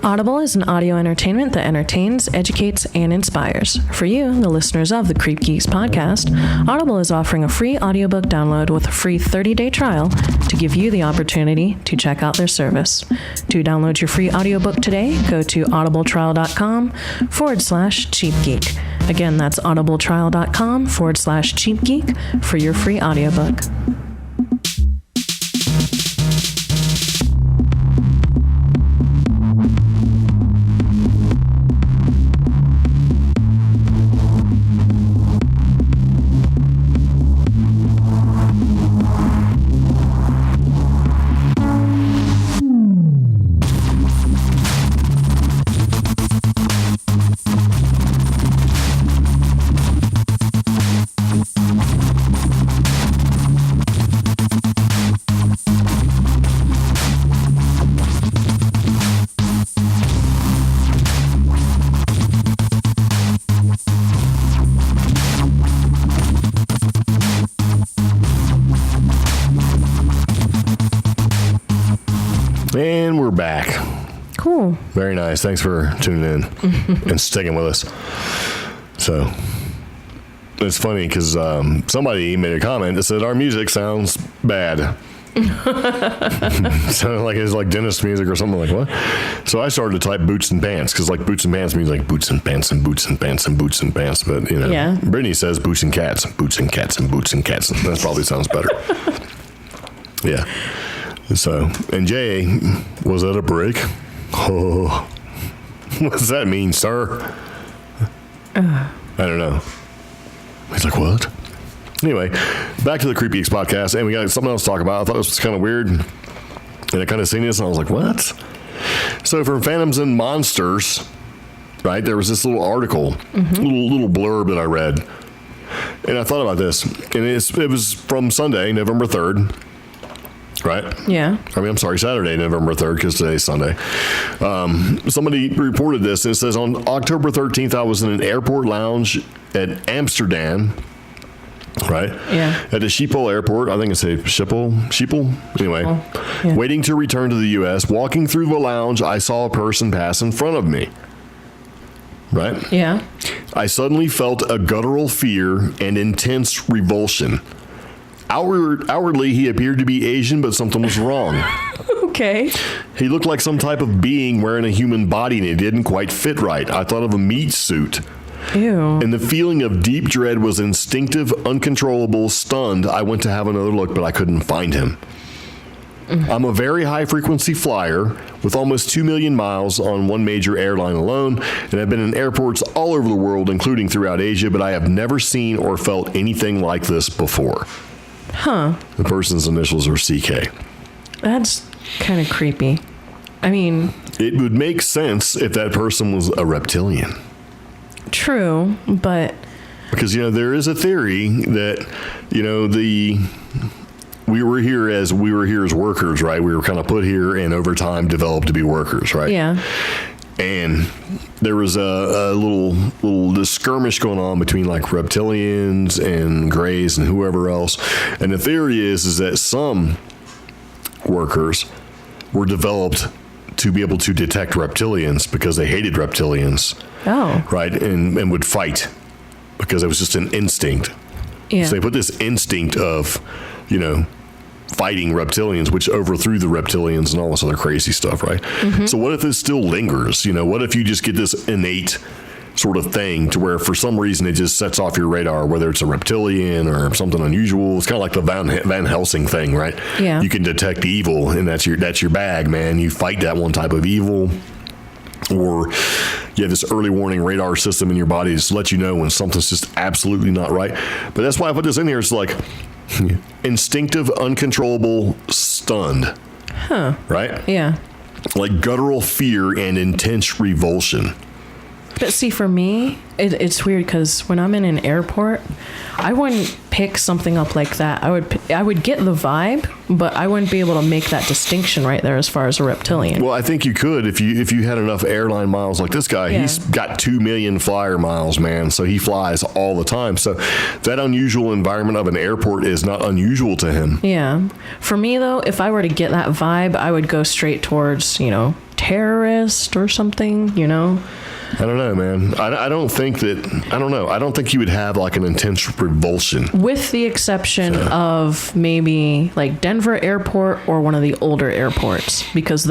[SPEAKER 3] Audible is an audio entertainment that entertains, educates, and inspires. For you, the listeners of the CreepGeeks podcast, Audible is offering a free audiobook download with a free 30-day trial to give you the opportunity to check out their service. To download your free audiobook today, go to audibletrial.com/cheapgeek. Again, that's audibletrial.com/cheapgeek for your free audiobook.
[SPEAKER 2] And we're back.
[SPEAKER 3] Cool.
[SPEAKER 2] Very nice. Thanks for tuning in and sticking with us. So it's funny because somebody made a comment that said our music sounds bad. Sounded like it's like dentist music or something. Like what? So I started to type boots and pants because like boots and pants means like boots and pants and boots and pants and boots and pants. But you know,
[SPEAKER 3] Yeah.
[SPEAKER 2] Brittany says boots and cats, boots and cats and boots and cats. That probably sounds better. Yeah. So, and Jay was at a break. Oh. What does that mean, sir? I don't know. He's like, what? Anyway, back to the CreepGeeks podcast, and we got something else to talk about. I thought this was kind of weird, and I kind of seen this, and I was like, what? So from Phantoms and Monsters, right, there was this little article, little blurb that I read, and I thought about this, and it was from Sunday, November 3rd, right?
[SPEAKER 3] Yeah.
[SPEAKER 2] I mean, I'm sorry, Saturday, November 3rd, because today's Sunday. Somebody reported this, and it says, on October 13th, I was in an airport lounge at Amsterdam, right?
[SPEAKER 3] Yeah.
[SPEAKER 2] At the Schiphol airport. I think it's a Schiphol? Anyway,
[SPEAKER 3] yeah.
[SPEAKER 2] Waiting to return to the U.S. Walking through the lounge, I saw a person pass in front of me. Right?
[SPEAKER 3] Yeah.
[SPEAKER 2] I suddenly felt a guttural fear and intense revulsion. Outwardly, he appeared to be Asian, but something was wrong.
[SPEAKER 3] Okay.
[SPEAKER 2] He looked like some type of being wearing a human body, and it didn't quite fit right. I thought of a meat suit.
[SPEAKER 3] Ew.
[SPEAKER 2] And the feeling of deep dread was instinctive, uncontrollable, stunned. I went to have another look, but I couldn't find him. I'm a very high-frequency flyer with almost 2 million miles on one major airline alone, and I've been in airports all over the world, including throughout Asia, but I have never seen or felt anything like this before.
[SPEAKER 3] Huh.
[SPEAKER 2] The person's initials are CK.
[SPEAKER 3] That's kind of creepy. I mean...
[SPEAKER 2] It would make sense if that person was a reptilian.
[SPEAKER 3] True, but...
[SPEAKER 2] Because, there is a theory that, we were here as workers, right? We were kind of put here and over time developed to be workers, right?
[SPEAKER 3] Yeah.
[SPEAKER 2] And there was a little skirmish going on between like reptilians and grays and whoever else. And the theory is that some workers were developed to be able to detect reptilians because they hated reptilians.
[SPEAKER 3] Oh.
[SPEAKER 2] Right. And would fight because it was just an instinct.
[SPEAKER 3] Yeah.
[SPEAKER 2] So they put this instinct of, fighting reptilians, which overthrew the reptilians and all this other crazy stuff, right? Mm-hmm. So what if this still lingers? What if you just get this innate sort of thing to where for some reason it just sets off your radar, whether it's a reptilian or something unusual? It's kind of like the Van Helsing thing, right?
[SPEAKER 3] Yeah.
[SPEAKER 2] You can detect evil, and that's your bag, man. You fight that one type of evil. Or you have this early warning radar system in your body to let you know when something's just absolutely not right. But that's why I put this in here. It's like instinctive, uncontrollable, stunned.
[SPEAKER 3] Huh.
[SPEAKER 2] Right?
[SPEAKER 3] Yeah.
[SPEAKER 2] Like guttural fear and intense revulsion.
[SPEAKER 3] But see, for me, it's weird because when I'm in an airport, I wouldn't pick something up like that. I would get the vibe, but I wouldn't be able to make that distinction right there as far as a reptilian.
[SPEAKER 2] Well, I think you could if you had enough airline miles like this guy. Yeah. He's got 2 million flyer miles, man. So he flies all the time. So that unusual environment of an airport is not unusual to him.
[SPEAKER 3] Yeah. For me, though, if I were to get that vibe, I would go straight towards, terrorist or something,
[SPEAKER 2] I don't know, man. I don't think you would have like an intense revulsion.
[SPEAKER 3] With the exception of maybe like Denver Airport or one of the older airports, because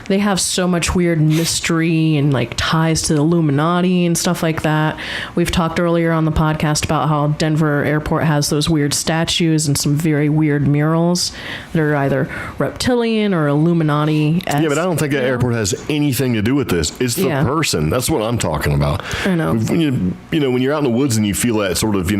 [SPEAKER 3] they have so much weird mystery and like ties to the Illuminati and stuff like that. We've talked earlier on the podcast about how Denver Airport has those weird statues and some very weird murals that are either reptilian or Illuminati.
[SPEAKER 2] Yeah, but I don't think that airport has anything to do with this. It's the person. That's what I'm talking about.
[SPEAKER 3] I know.
[SPEAKER 2] When you're out in the woods and you feel that sort of,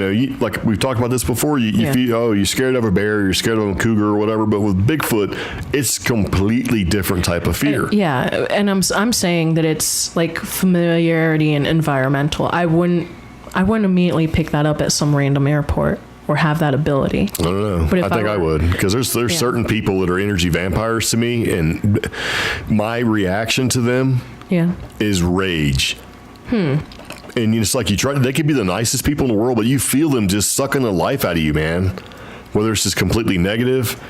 [SPEAKER 2] like we've talked about this before, you feel, you're scared of a bear, you're scared of a cougar or whatever, but with Bigfoot, it's completely different type of fear.
[SPEAKER 3] Yeah, and I'm saying that it's like familiarity and environmental. I wouldn't immediately pick that up at some random airport or have that ability.
[SPEAKER 2] I don't know. But I think I would, because there's certain people that are energy vampires to me, and my reaction to them is rage. And it's like they could be the nicest people in the world, but you feel them just sucking the life out of you, man. Whether it's just completely negative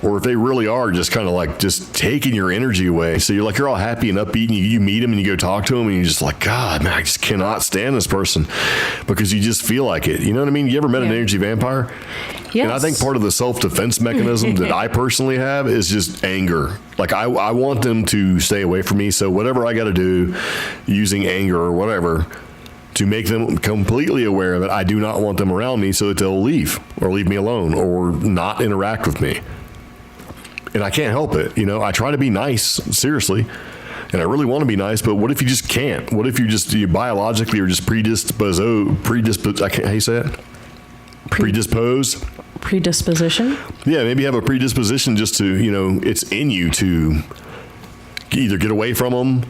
[SPEAKER 2] or if they really are just kind of like just taking your energy away. So you're all happy and upbeat and you meet them and you go talk to them and you're just like, God, man, I just cannot stand this person because you just feel like it. You know what I mean? You ever met an energy vampire? Yes. And I think part of the self-defense mechanism that I personally have is just anger. Like I want them to stay away from me. So whatever I got to do using anger or whatever to make them completely aware that I do not want them around me so that they'll leave or leave me alone or not interact with me. And I can't help it. I try to be nice, seriously. and I really want to be nice, but what if you just can't? What if you biologically are just predisposed? I can't, how you say it? Predisposed?
[SPEAKER 3] Predisposition?
[SPEAKER 2] Yeah, maybe you have a predisposition just to, it's in you to either get away from them,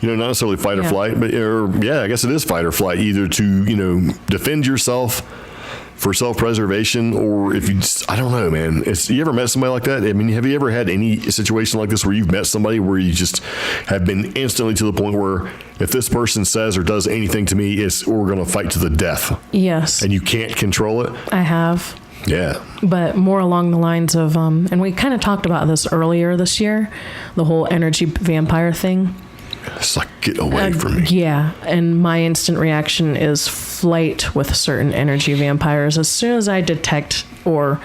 [SPEAKER 2] not necessarily fight or flight, but, I guess it is fight or flight, either to, defend yourself for self-preservation, or if you just, I don't know, man. You ever met somebody like that? I mean, have you ever had any situation like this where you've met somebody where you just have been instantly to the point where if this person says or does anything to me, we're going to fight to the death?
[SPEAKER 3] Yes.
[SPEAKER 2] And you can't control it?
[SPEAKER 3] I have.
[SPEAKER 2] Yeah.
[SPEAKER 3] But more along the lines of, and we kind of talked about this earlier this year, the whole energy vampire thing.
[SPEAKER 2] It's like, get away from me.
[SPEAKER 3] Yeah. And my instant reaction is flight with certain energy vampires. As soon as I detect or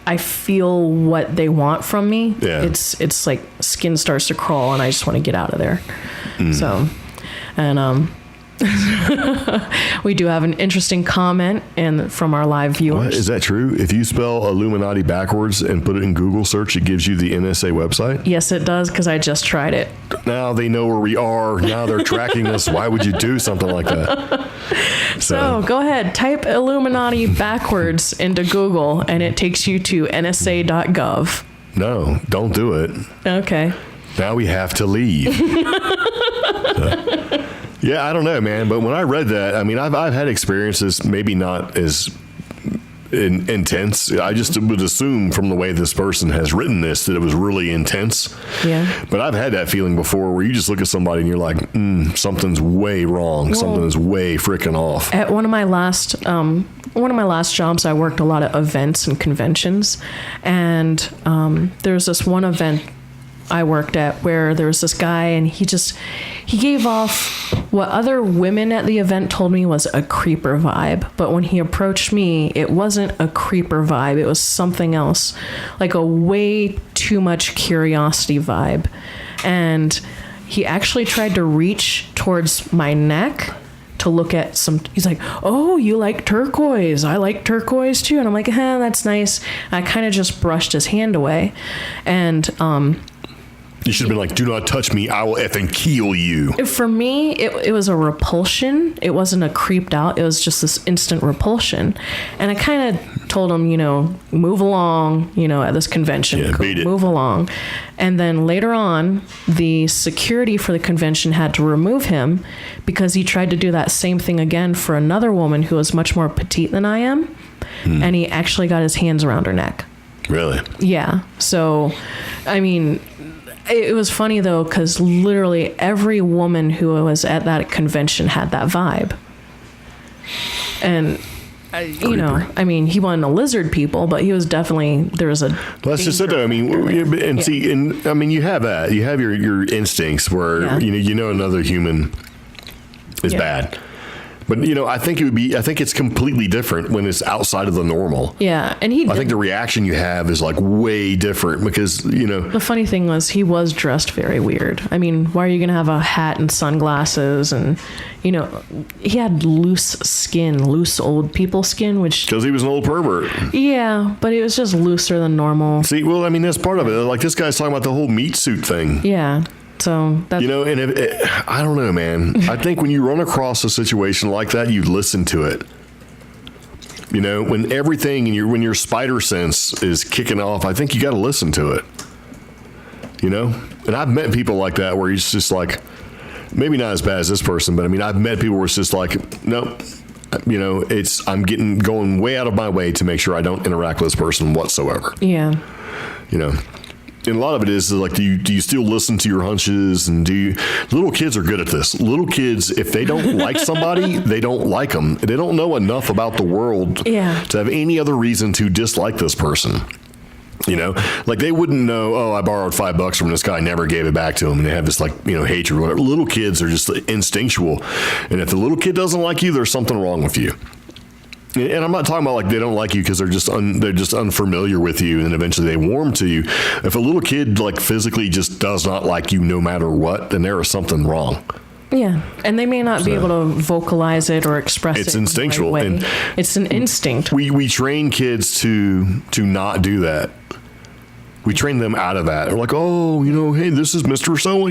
[SPEAKER 3] I feel what they want from me, it's like skin starts to crawl and I just want to get out of there. So, and we do have an interesting comment from our live viewers.
[SPEAKER 2] What? Is that true? If you spell Illuminati backwards and put it in Google search, it gives you the NSA website?
[SPEAKER 3] Yes, it does, because I just tried it.
[SPEAKER 2] Now they know where we are. Now they're tracking us. Why would you do something like that?
[SPEAKER 3] So go ahead, type Illuminati backwards into Google, and it takes you to nsa.gov.
[SPEAKER 2] No, don't do it.
[SPEAKER 3] Okay.
[SPEAKER 2] Now we have to leave. Yeah, I don't know, man. But when I read that, I mean, I've had experiences, maybe not as intense. I just would assume from the way this person has written this that it was really intense.
[SPEAKER 3] Yeah.
[SPEAKER 2] But I've had that feeling before where you just look at somebody and you're like, something's way wrong.
[SPEAKER 3] Well,
[SPEAKER 2] something is way freaking off.
[SPEAKER 3] At one of my last jobs, I worked a lot of events and conventions, and there was this one event I worked at where there was this guy, and he gave off what other women at the event told me was a creeper vibe. But when he approached me, it wasn't a creeper vibe. It was something else, like a way too much curiosity vibe. And he actually tried to reach towards my neck to look at he's like, oh, you like turquoise. I like turquoise too. And I'm like, that's nice. And I kind of just brushed his hand away. And,
[SPEAKER 2] you should have been like, do not touch me. I will effing kill you.
[SPEAKER 3] For me, it was a repulsion. It wasn't a creeped out. It was just this instant repulsion. And I kind of told him, move along, at this convention.
[SPEAKER 2] Yeah, beat it.
[SPEAKER 3] Move along. And then later on, the security for the convention had to remove him because he tried to do that same thing again for another woman who was much more petite than I am. And he actually got his hands around her neck.
[SPEAKER 2] Really?
[SPEAKER 3] Yeah. So, I mean, it was funny, though, because literally every woman who was at that convention had that vibe. And, I mean, he wasn't a lizard people, but he was definitely, there was a...
[SPEAKER 2] Well, that's just it, though. I mean, see, and I mean, you have that. You have your instincts where, another human is bad. But, I think it's completely different when it's outside of the normal.
[SPEAKER 3] Yeah. And
[SPEAKER 2] I think the reaction you have is like way different because,
[SPEAKER 3] The funny thing was he was dressed very weird. I mean, why are you going to have a hat and sunglasses? And, he had loose old people skin, which...
[SPEAKER 2] Because he was an old pervert.
[SPEAKER 3] Yeah, but it was just looser than normal.
[SPEAKER 2] See, well, I mean, that's part of it. Like this guy's talking about the whole meat suit thing.
[SPEAKER 3] Yeah. So that's...
[SPEAKER 2] and I don't know, man. I think when you run across a situation like that, you listen to it. When everything when your spider sense is kicking off, I think you got to listen to it. And I've met people like that where it's just like, maybe not as bad as this person, but I mean, I've met people where it's just like, nope. I'm going way out of my way to make sure I don't interact with this person whatsoever.
[SPEAKER 3] Yeah.
[SPEAKER 2] And a lot of it is like, do you still listen to your hunches? And little kids are good at this. Little kids, if they don't like somebody, they don't like them. They don't know enough about the world to have any other reason to dislike this person. Like they wouldn't know, oh, I borrowed $5 from this guy, never gave it back to him. And they have this hatred or whatever. Little kids are just instinctual. And if the little kid doesn't like you, there's something wrong with you. And I'm not talking about like they don't like you because they're just unfamiliar with you, and eventually they warm to you. If a little kid like physically just does not like you no matter what, then there is something wrong.
[SPEAKER 3] Yeah, and they may not be able to vocalize it or express it.
[SPEAKER 2] It's instinctual,
[SPEAKER 3] in the right way. It's an instinct.
[SPEAKER 2] We train kids to not do that. we train them out of that. They're like, oh, hey, this is Mr. So,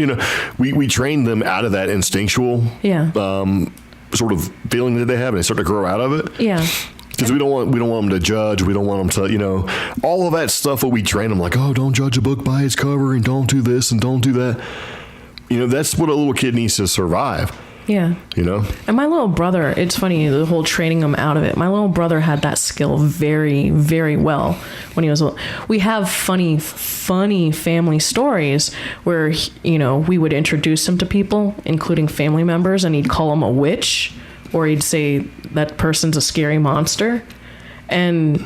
[SPEAKER 2] we train them out of that instinctual sort of feeling that they have, and they start to grow out of it.
[SPEAKER 3] Yeah.
[SPEAKER 2] Because we don't want them to judge. We don't want them to, all of that stuff that we train them, like, oh, don't judge a book by its cover, and don't do this and don't do that. That's what a little kid needs to survive.
[SPEAKER 3] Yeah. And my little brother, it's funny, the whole training him out of it. My little brother had that skill very, very well when he was little. We have funny family stories where, we would introduce him to people, including family members, and he'd call them a witch, or he'd say that person's a scary monster. And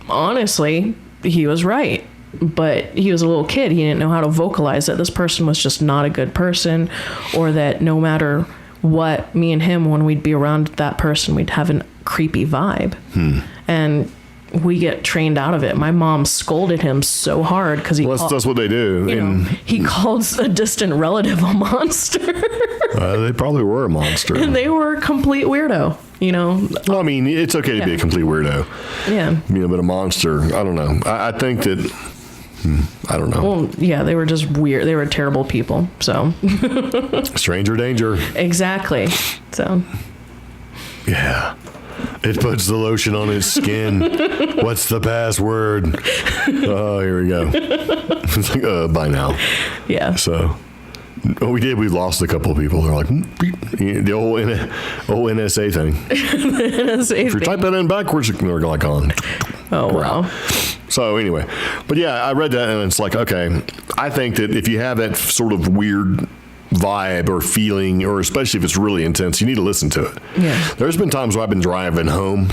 [SPEAKER 3] honestly, he was right. But he was a little kid. He didn't know how to vocalize that this person was just not a good person, or that no matter what, me and him, when we'd be around that person, we'd have a creepy vibe. And we get trained out of it. My mom scolded him so hard because
[SPEAKER 2] that's what they do.
[SPEAKER 3] He called a distant relative a monster.
[SPEAKER 2] They probably were a monster.
[SPEAKER 3] And they were a complete weirdo.
[SPEAKER 2] Well, I mean, it's okay to be a complete weirdo.
[SPEAKER 3] Yeah.
[SPEAKER 2] But a monster, I don't know. I think that, I don't know.
[SPEAKER 3] Well, yeah, they were just weird. They were terrible people. So.
[SPEAKER 2] Stranger danger.
[SPEAKER 3] Exactly. So.
[SPEAKER 2] Yeah. It puts the lotion on its skin. What's the password? Oh, here we go. It's like, by now.
[SPEAKER 3] Yeah.
[SPEAKER 2] So. Oh, we did. We lost a couple of people. They're like, the old NSA thing. If you type that in backwards, they're like on.
[SPEAKER 3] Oh, wow.
[SPEAKER 2] So anyway, but yeah, I read that and it's like, okay, I think that if you have that sort of weird vibe or feeling, or especially if it's really intense, you need to listen to it.
[SPEAKER 3] Yeah.
[SPEAKER 2] There's been times where I've been driving home.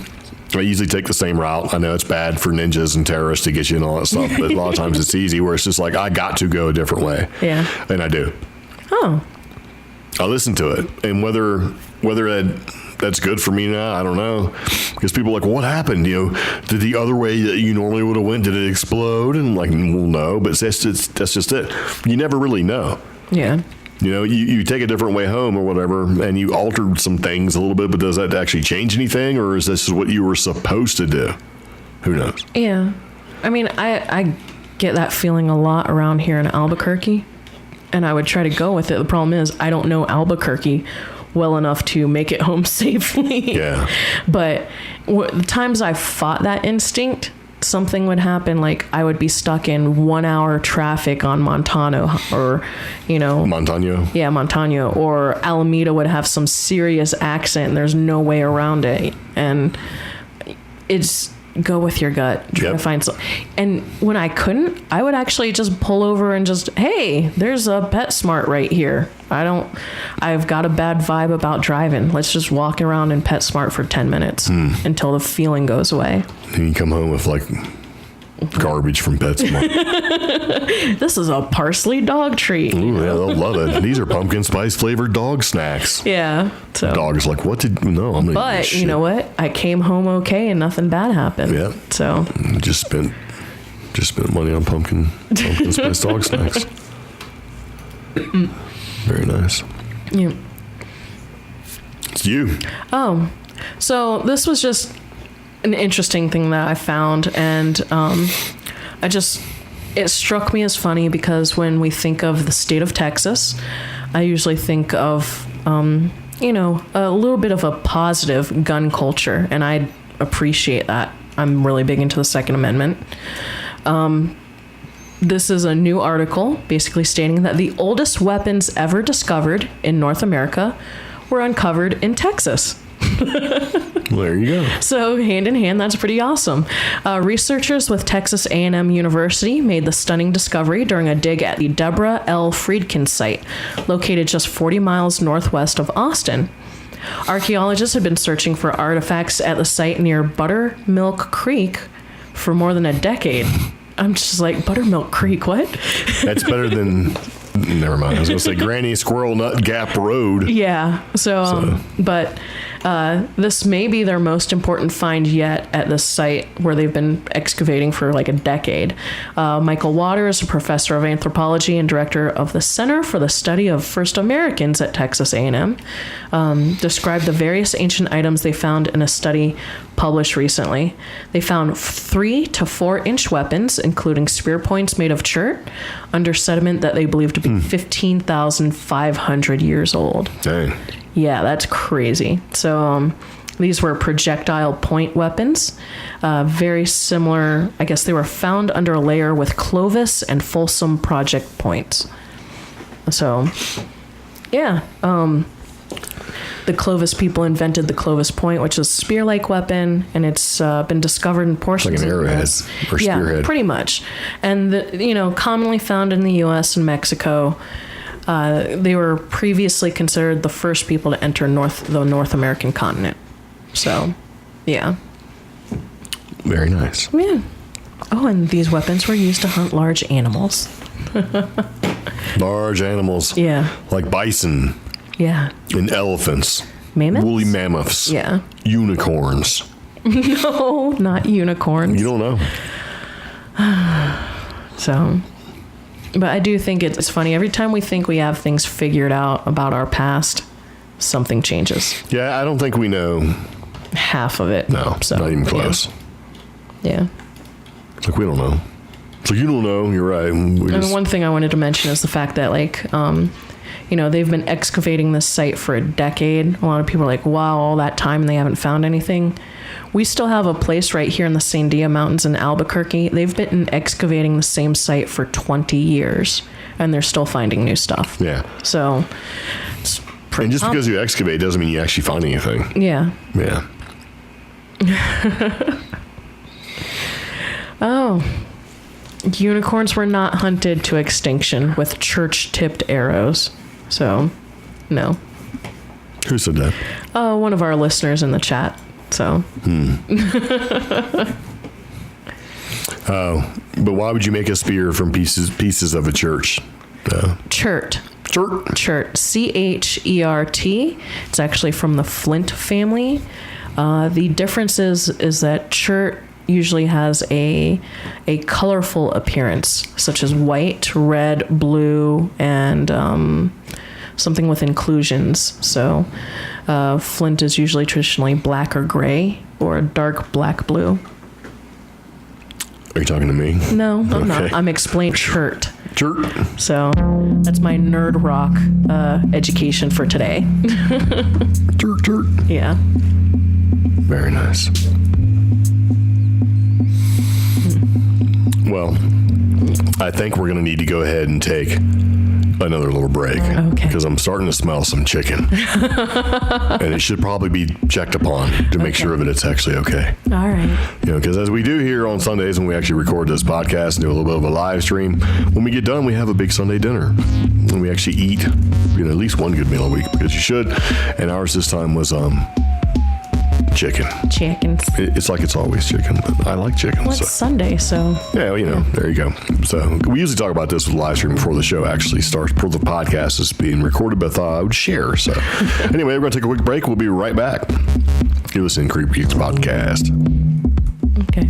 [SPEAKER 2] I usually take the same route. I know it's bad for ninjas and terrorists to get you and all that stuff, but a lot of times it's easy where it's just like, I got to go a different way.
[SPEAKER 3] Yeah.
[SPEAKER 2] And I do.
[SPEAKER 3] Oh.
[SPEAKER 2] I listen to it, and whether that's good for me now, I don't know, because people are like, well, what happened? Did the other way that you normally would have went, did it explode? And I'm like, well, no, but that's just it. You never really know.
[SPEAKER 3] Yeah.
[SPEAKER 2] You take a different way home or whatever, and you altered some things a little bit, but does that actually change anything, or is this what you were supposed to do? Who knows?
[SPEAKER 3] Yeah. I mean, I get that feeling a lot around here in Albuquerque, and I would try to go with it. The problem is I don't know Albuquerque well enough to make it home safely.
[SPEAKER 2] Yeah.
[SPEAKER 3] But the times I fought that instinct, something would happen, like I would be stuck in 1 hour traffic on Montano, or
[SPEAKER 2] Montano.
[SPEAKER 3] Yeah, Montano, or Alameda would have some serious accent and there's no way around it, and it's go with your gut, try to find something. And when I couldn't, I would actually just pull over and just, hey, there's a PetSmart right here. I've got a bad vibe about driving. Let's just walk around in PetSmart for 10 minutes until the feeling goes away.
[SPEAKER 2] And you come home with like garbage from PetSmart.
[SPEAKER 3] This is a parsley dog treat.
[SPEAKER 2] Ooh, yeah, they'll love it. These are pumpkin spice flavored dog snacks.
[SPEAKER 3] Yeah. So.
[SPEAKER 2] The dog's like, what did, no, I'm gonna
[SPEAKER 3] But you know what? I came home okay and nothing bad happened.
[SPEAKER 2] Yeah.
[SPEAKER 3] So.
[SPEAKER 2] Just spent money on pumpkin spice dog snacks. Very nice.
[SPEAKER 3] Yeah.
[SPEAKER 2] It's you.
[SPEAKER 3] Oh, so this was just an interesting thing that I found, and it struck me as funny because when we think of the state of Texas, I usually think of a little bit of a positive gun culture, and I appreciate that. I'm really big into the Second Amendment. This is a new article basically stating that the oldest weapons ever discovered in North America were uncovered in Texas.
[SPEAKER 2] Well, there you go.
[SPEAKER 3] So hand in hand, that's pretty awesome. Researchers with Texas A&M University made the stunning discovery during a dig at the Deborah L. Friedkin site, located just 40 miles northwest of Austin. Archaeologists had been searching for artifacts at the site near Buttermilk Creek for more than a decade. I'm just like, Buttermilk Creek, what?
[SPEAKER 2] That's better than Never mind. I was going to say Granny Squirrel Nut Gap Road.
[SPEAKER 3] Yeah. But this may be their most important find yet at this site where they've been excavating for like a decade. Michael Waters, a professor of anthropology and director of the Center for the Study of First Americans at Texas A&M, described the various ancient items they found in a study published recently. They found 3 to 4 inch weapons, including spear points made of chert, under sediment that they believe to be 15,500 years old.
[SPEAKER 2] Dang.
[SPEAKER 3] Yeah, that's crazy. So these were projectile point weapons, very similar. I guess they were found under a layer with Clovis and Folsom project points. So, yeah. The Clovis people invented the Clovis point, which is a spear-like weapon, and it's been discovered in portions
[SPEAKER 2] like an arrowhead or spearhead.
[SPEAKER 3] Yeah, pretty much. And, commonly found in the U.S. and Mexico. They were previously considered the first people to enter the North American continent. So, yeah.
[SPEAKER 2] Very nice.
[SPEAKER 3] Yeah. Oh, and these weapons were used to hunt large animals.
[SPEAKER 2] Large animals.
[SPEAKER 3] Yeah.
[SPEAKER 2] Like bison.
[SPEAKER 3] Yeah.
[SPEAKER 2] And elephants.
[SPEAKER 3] Mammoths?
[SPEAKER 2] Woolly mammoths.
[SPEAKER 3] Yeah.
[SPEAKER 2] Unicorns.
[SPEAKER 3] No, not unicorns.
[SPEAKER 2] You don't know.
[SPEAKER 3] So, but I do think it's funny. Every time we think we have things figured out about our past, something changes.
[SPEAKER 2] Yeah, I don't think we know
[SPEAKER 3] half of it.
[SPEAKER 2] No,
[SPEAKER 3] so,
[SPEAKER 2] not even close.
[SPEAKER 3] Yeah.
[SPEAKER 2] It's like, we don't know. So you don't know. You're right.
[SPEAKER 3] And one thing I wanted to mention is the fact that, they've been excavating this site for a decade. A lot of people are like, wow, all that time and they haven't found anything. We still have a place right here in the Sandia Mountains in Albuquerque. They've been excavating the same site for 20 years, and they're still finding new stuff.
[SPEAKER 2] Yeah.
[SPEAKER 3] So,
[SPEAKER 2] and just because you excavate doesn't mean you actually find anything.
[SPEAKER 3] Yeah.
[SPEAKER 2] Yeah.
[SPEAKER 3] Oh. Unicorns were not hunted to extinction with church-tipped arrows. So, no.
[SPEAKER 2] Who said that?
[SPEAKER 3] One of our listeners in the chat. So.
[SPEAKER 2] Oh, but why would you make a spear from pieces of a church?
[SPEAKER 3] Chert.
[SPEAKER 2] Chert.
[SPEAKER 3] Chert. C-H-E-R-T. It's actually from the Flint family. The difference is that chert usually has a colorful appearance, such as white, red, blue, and something with inclusions. So flint is usually traditionally black or gray or a dark black blue.
[SPEAKER 2] Are you talking to me?
[SPEAKER 3] No, I'm not. I'm explaining chert.
[SPEAKER 2] Chert.
[SPEAKER 3] So that's my nerd rock education for today.
[SPEAKER 2] Chert, chert.
[SPEAKER 3] Yeah.
[SPEAKER 2] Very nice. Well, I think we're going to need to go ahead and take another little break.
[SPEAKER 3] Okay.
[SPEAKER 2] Because I'm starting to smell some chicken. And it should probably be checked upon to make sure that it's actually okay.
[SPEAKER 3] All right.
[SPEAKER 2] Because as we do here on Sundays when we actually record this podcast and do a little bit of a live stream, when we get done, we have a big Sunday dinner. And we actually eat, at least one good meal a week, because you should. And ours this time was chicken.
[SPEAKER 3] Chickens.
[SPEAKER 2] It's like it's always chicken, but I like chicken.
[SPEAKER 3] Well, it's Sunday, so.
[SPEAKER 2] Yeah, there you go. So we usually talk about this with live stream before the show actually starts, before the podcast is being recorded, but I thought I would share. So anyway, we're going to take a quick break. We'll be right back. You're listening to CreepGeeks Podcast.
[SPEAKER 3] Okay.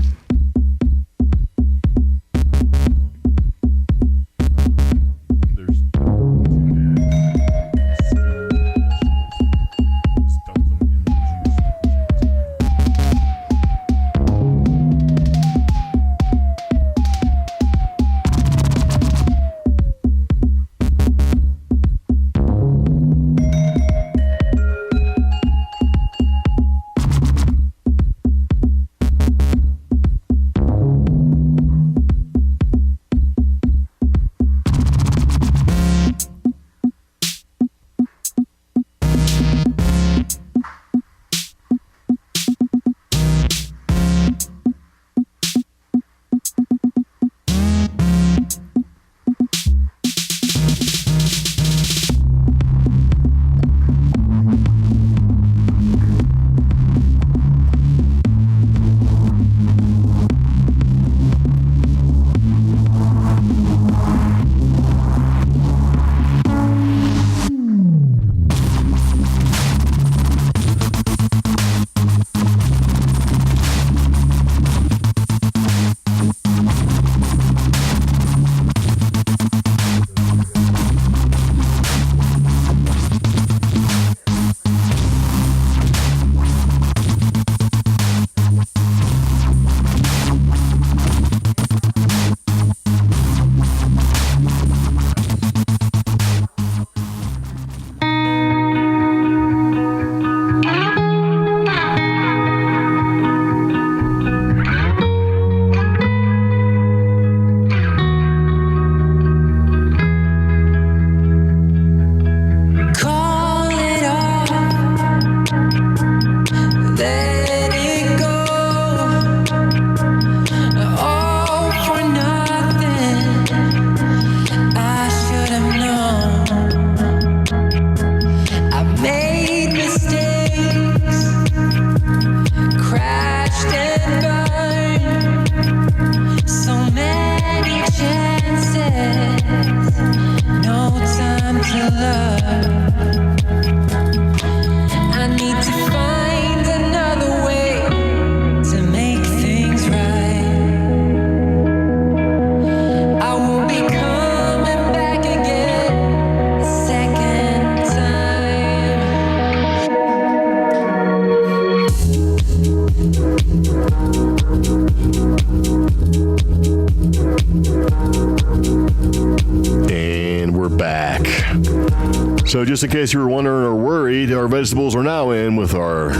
[SPEAKER 2] So just in case you were wondering or worried, our vegetables are now in with our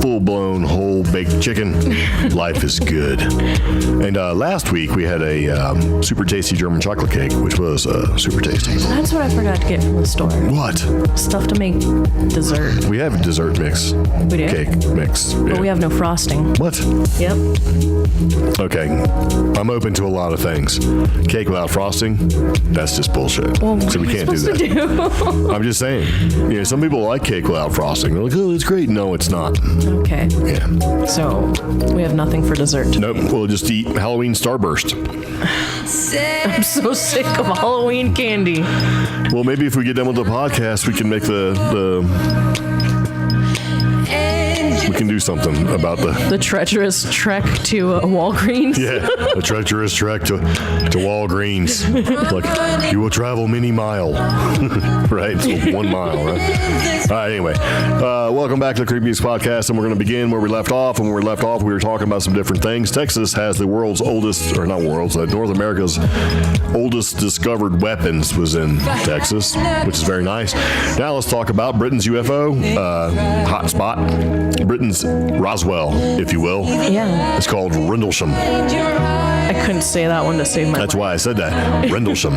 [SPEAKER 2] full-blown whole baked chicken. Life is good. And last week we had a super tasty German chocolate cake, which was super tasty.
[SPEAKER 3] That's what I forgot to get from the store.
[SPEAKER 2] What?
[SPEAKER 3] Stuff to make dessert.
[SPEAKER 2] We have a dessert mix.
[SPEAKER 3] We do?
[SPEAKER 2] Cake mix.
[SPEAKER 3] But
[SPEAKER 2] Yeah.
[SPEAKER 3] we have no frosting.
[SPEAKER 2] What?
[SPEAKER 3] Yep.
[SPEAKER 2] Okay. I'm open to a lot of things. Cake without frosting, that's just bullshit.
[SPEAKER 3] Well,
[SPEAKER 2] So we
[SPEAKER 3] what are
[SPEAKER 2] can't do
[SPEAKER 3] supposed to
[SPEAKER 2] that. I'm just saying. You know, some people like cake without frosting. They're like, oh, it's great. No, it's not.
[SPEAKER 3] Okay.
[SPEAKER 2] Yeah.
[SPEAKER 3] So we have nothing for dessert today.
[SPEAKER 2] Nope. We'll just eat Halloween Starburst.
[SPEAKER 3] I'm so sick of Halloween candy.
[SPEAKER 2] Well, maybe if we get done with the podcast, we can make we can do something about the
[SPEAKER 3] treacherous trek to Walgreens.
[SPEAKER 2] a treacherous trek to Walgreens. Like, you will travel many mile. Right? So 1 mile, right? All right, anyway. Welcome back to the CreepGeeks podcast, and we're going to begin where we left off. And where we left off, we were talking about some different things. Texas has the world's oldest, or not world's, North America's oldest discovered weapons was in Texas, which is very nice. Now let's talk about Britain's UFO hot spot. Britain's Roswell, if you will.
[SPEAKER 3] Yeah.
[SPEAKER 2] It's called Rendlesham.
[SPEAKER 3] I couldn't say that one to save my
[SPEAKER 2] That's
[SPEAKER 3] life.
[SPEAKER 2] why I said that. Rendlesham.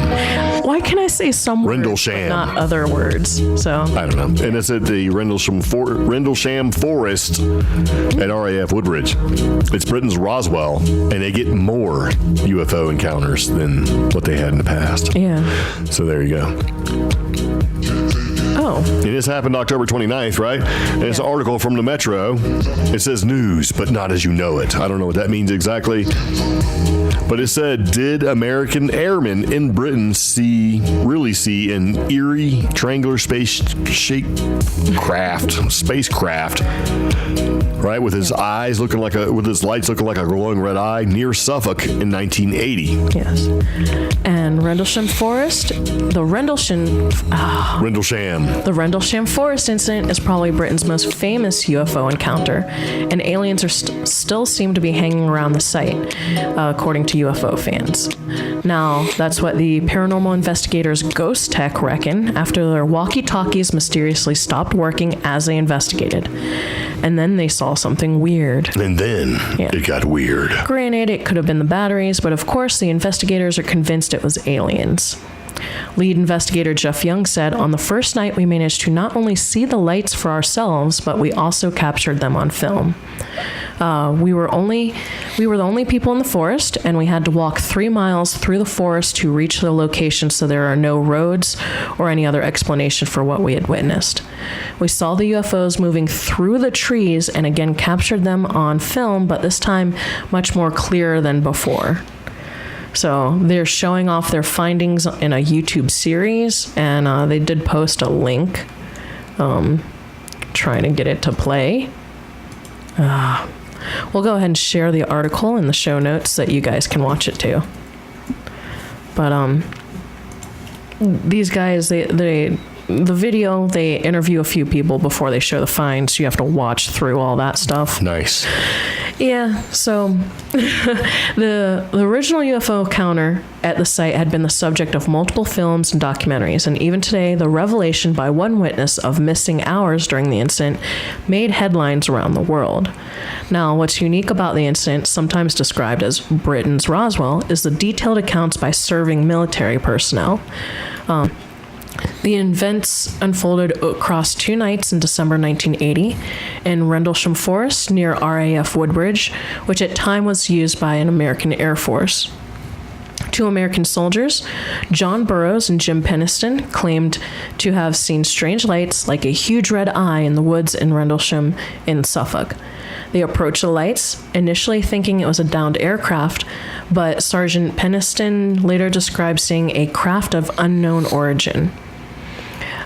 [SPEAKER 3] Why can I say some words,
[SPEAKER 2] Rendlesham.
[SPEAKER 3] but not other words? So
[SPEAKER 2] I don't know. And it's at the Rendlesham Forest at RAF Woodbridge. It's Britain's Roswell, and they get more UFO encounters than what they had in the past.
[SPEAKER 3] yeah.
[SPEAKER 2] So there you go.
[SPEAKER 3] Oh.
[SPEAKER 2] And this happened October 29th, right? And it's an article from the Metro. It says news, but not as you know it. I don't know what that means exactly. But it said, did American airmen in Britain really see an eerie triangular spacecraft, right, with his eyes with his lights looking like a glowing red eye near Suffolk in 1980.
[SPEAKER 3] Yes. And Rendlesham Forest, the Rendlesham Forest incident is probably Britain's most famous UFO encounter, and aliens are still seem to be hanging around the site, according to UFO fans. Now, that's what the paranormal investigators Ghost Tech reckon after their walkie-talkies mysteriously stopped working as they investigated. And then they saw something weird.
[SPEAKER 2] And then it got weird.
[SPEAKER 3] Granted, it could have been the batteries, but of course the investigators are convinced it was aliens. Lead investigator Jeff Young said, on the first night we managed to not only see the lights for ourselves, but we also captured them on film. We were the only people in the forest, and we had to walk 3 miles through the forest to reach the location, so there are no roads or any other explanation for what we had witnessed. We saw the UFOs moving through the trees and again captured them on film, but this time much more clear than before. So they're showing off their findings in a YouTube series, and they did post a link trying to get it to play. We'll go ahead and share the article in the show notes so that you guys can watch it too. But these guys, the video, they interview a few people before they show the finds. You have to watch through all that stuff.
[SPEAKER 2] Nice.
[SPEAKER 3] Yeah, so the original UFO encounter at the site had been the subject of multiple films and documentaries, and even today, the revelation by one witness of missing hours during the incident made headlines around the world. Now, what's unique about the incident, sometimes described as Britain's Roswell, is the detailed accounts by serving military personnel. The events unfolded across 2 nights in December 1980 in Rendlesham Forest near RAF Woodbridge, which at time was used by an American Air Force. 2 American soldiers, John Burroughs and Jim Peniston, claimed to have seen strange lights like a huge red eye in the woods in Rendlesham in Suffolk. They approached the lights, initially thinking it was a downed aircraft, but Sergeant Peniston later described seeing a craft of unknown origin.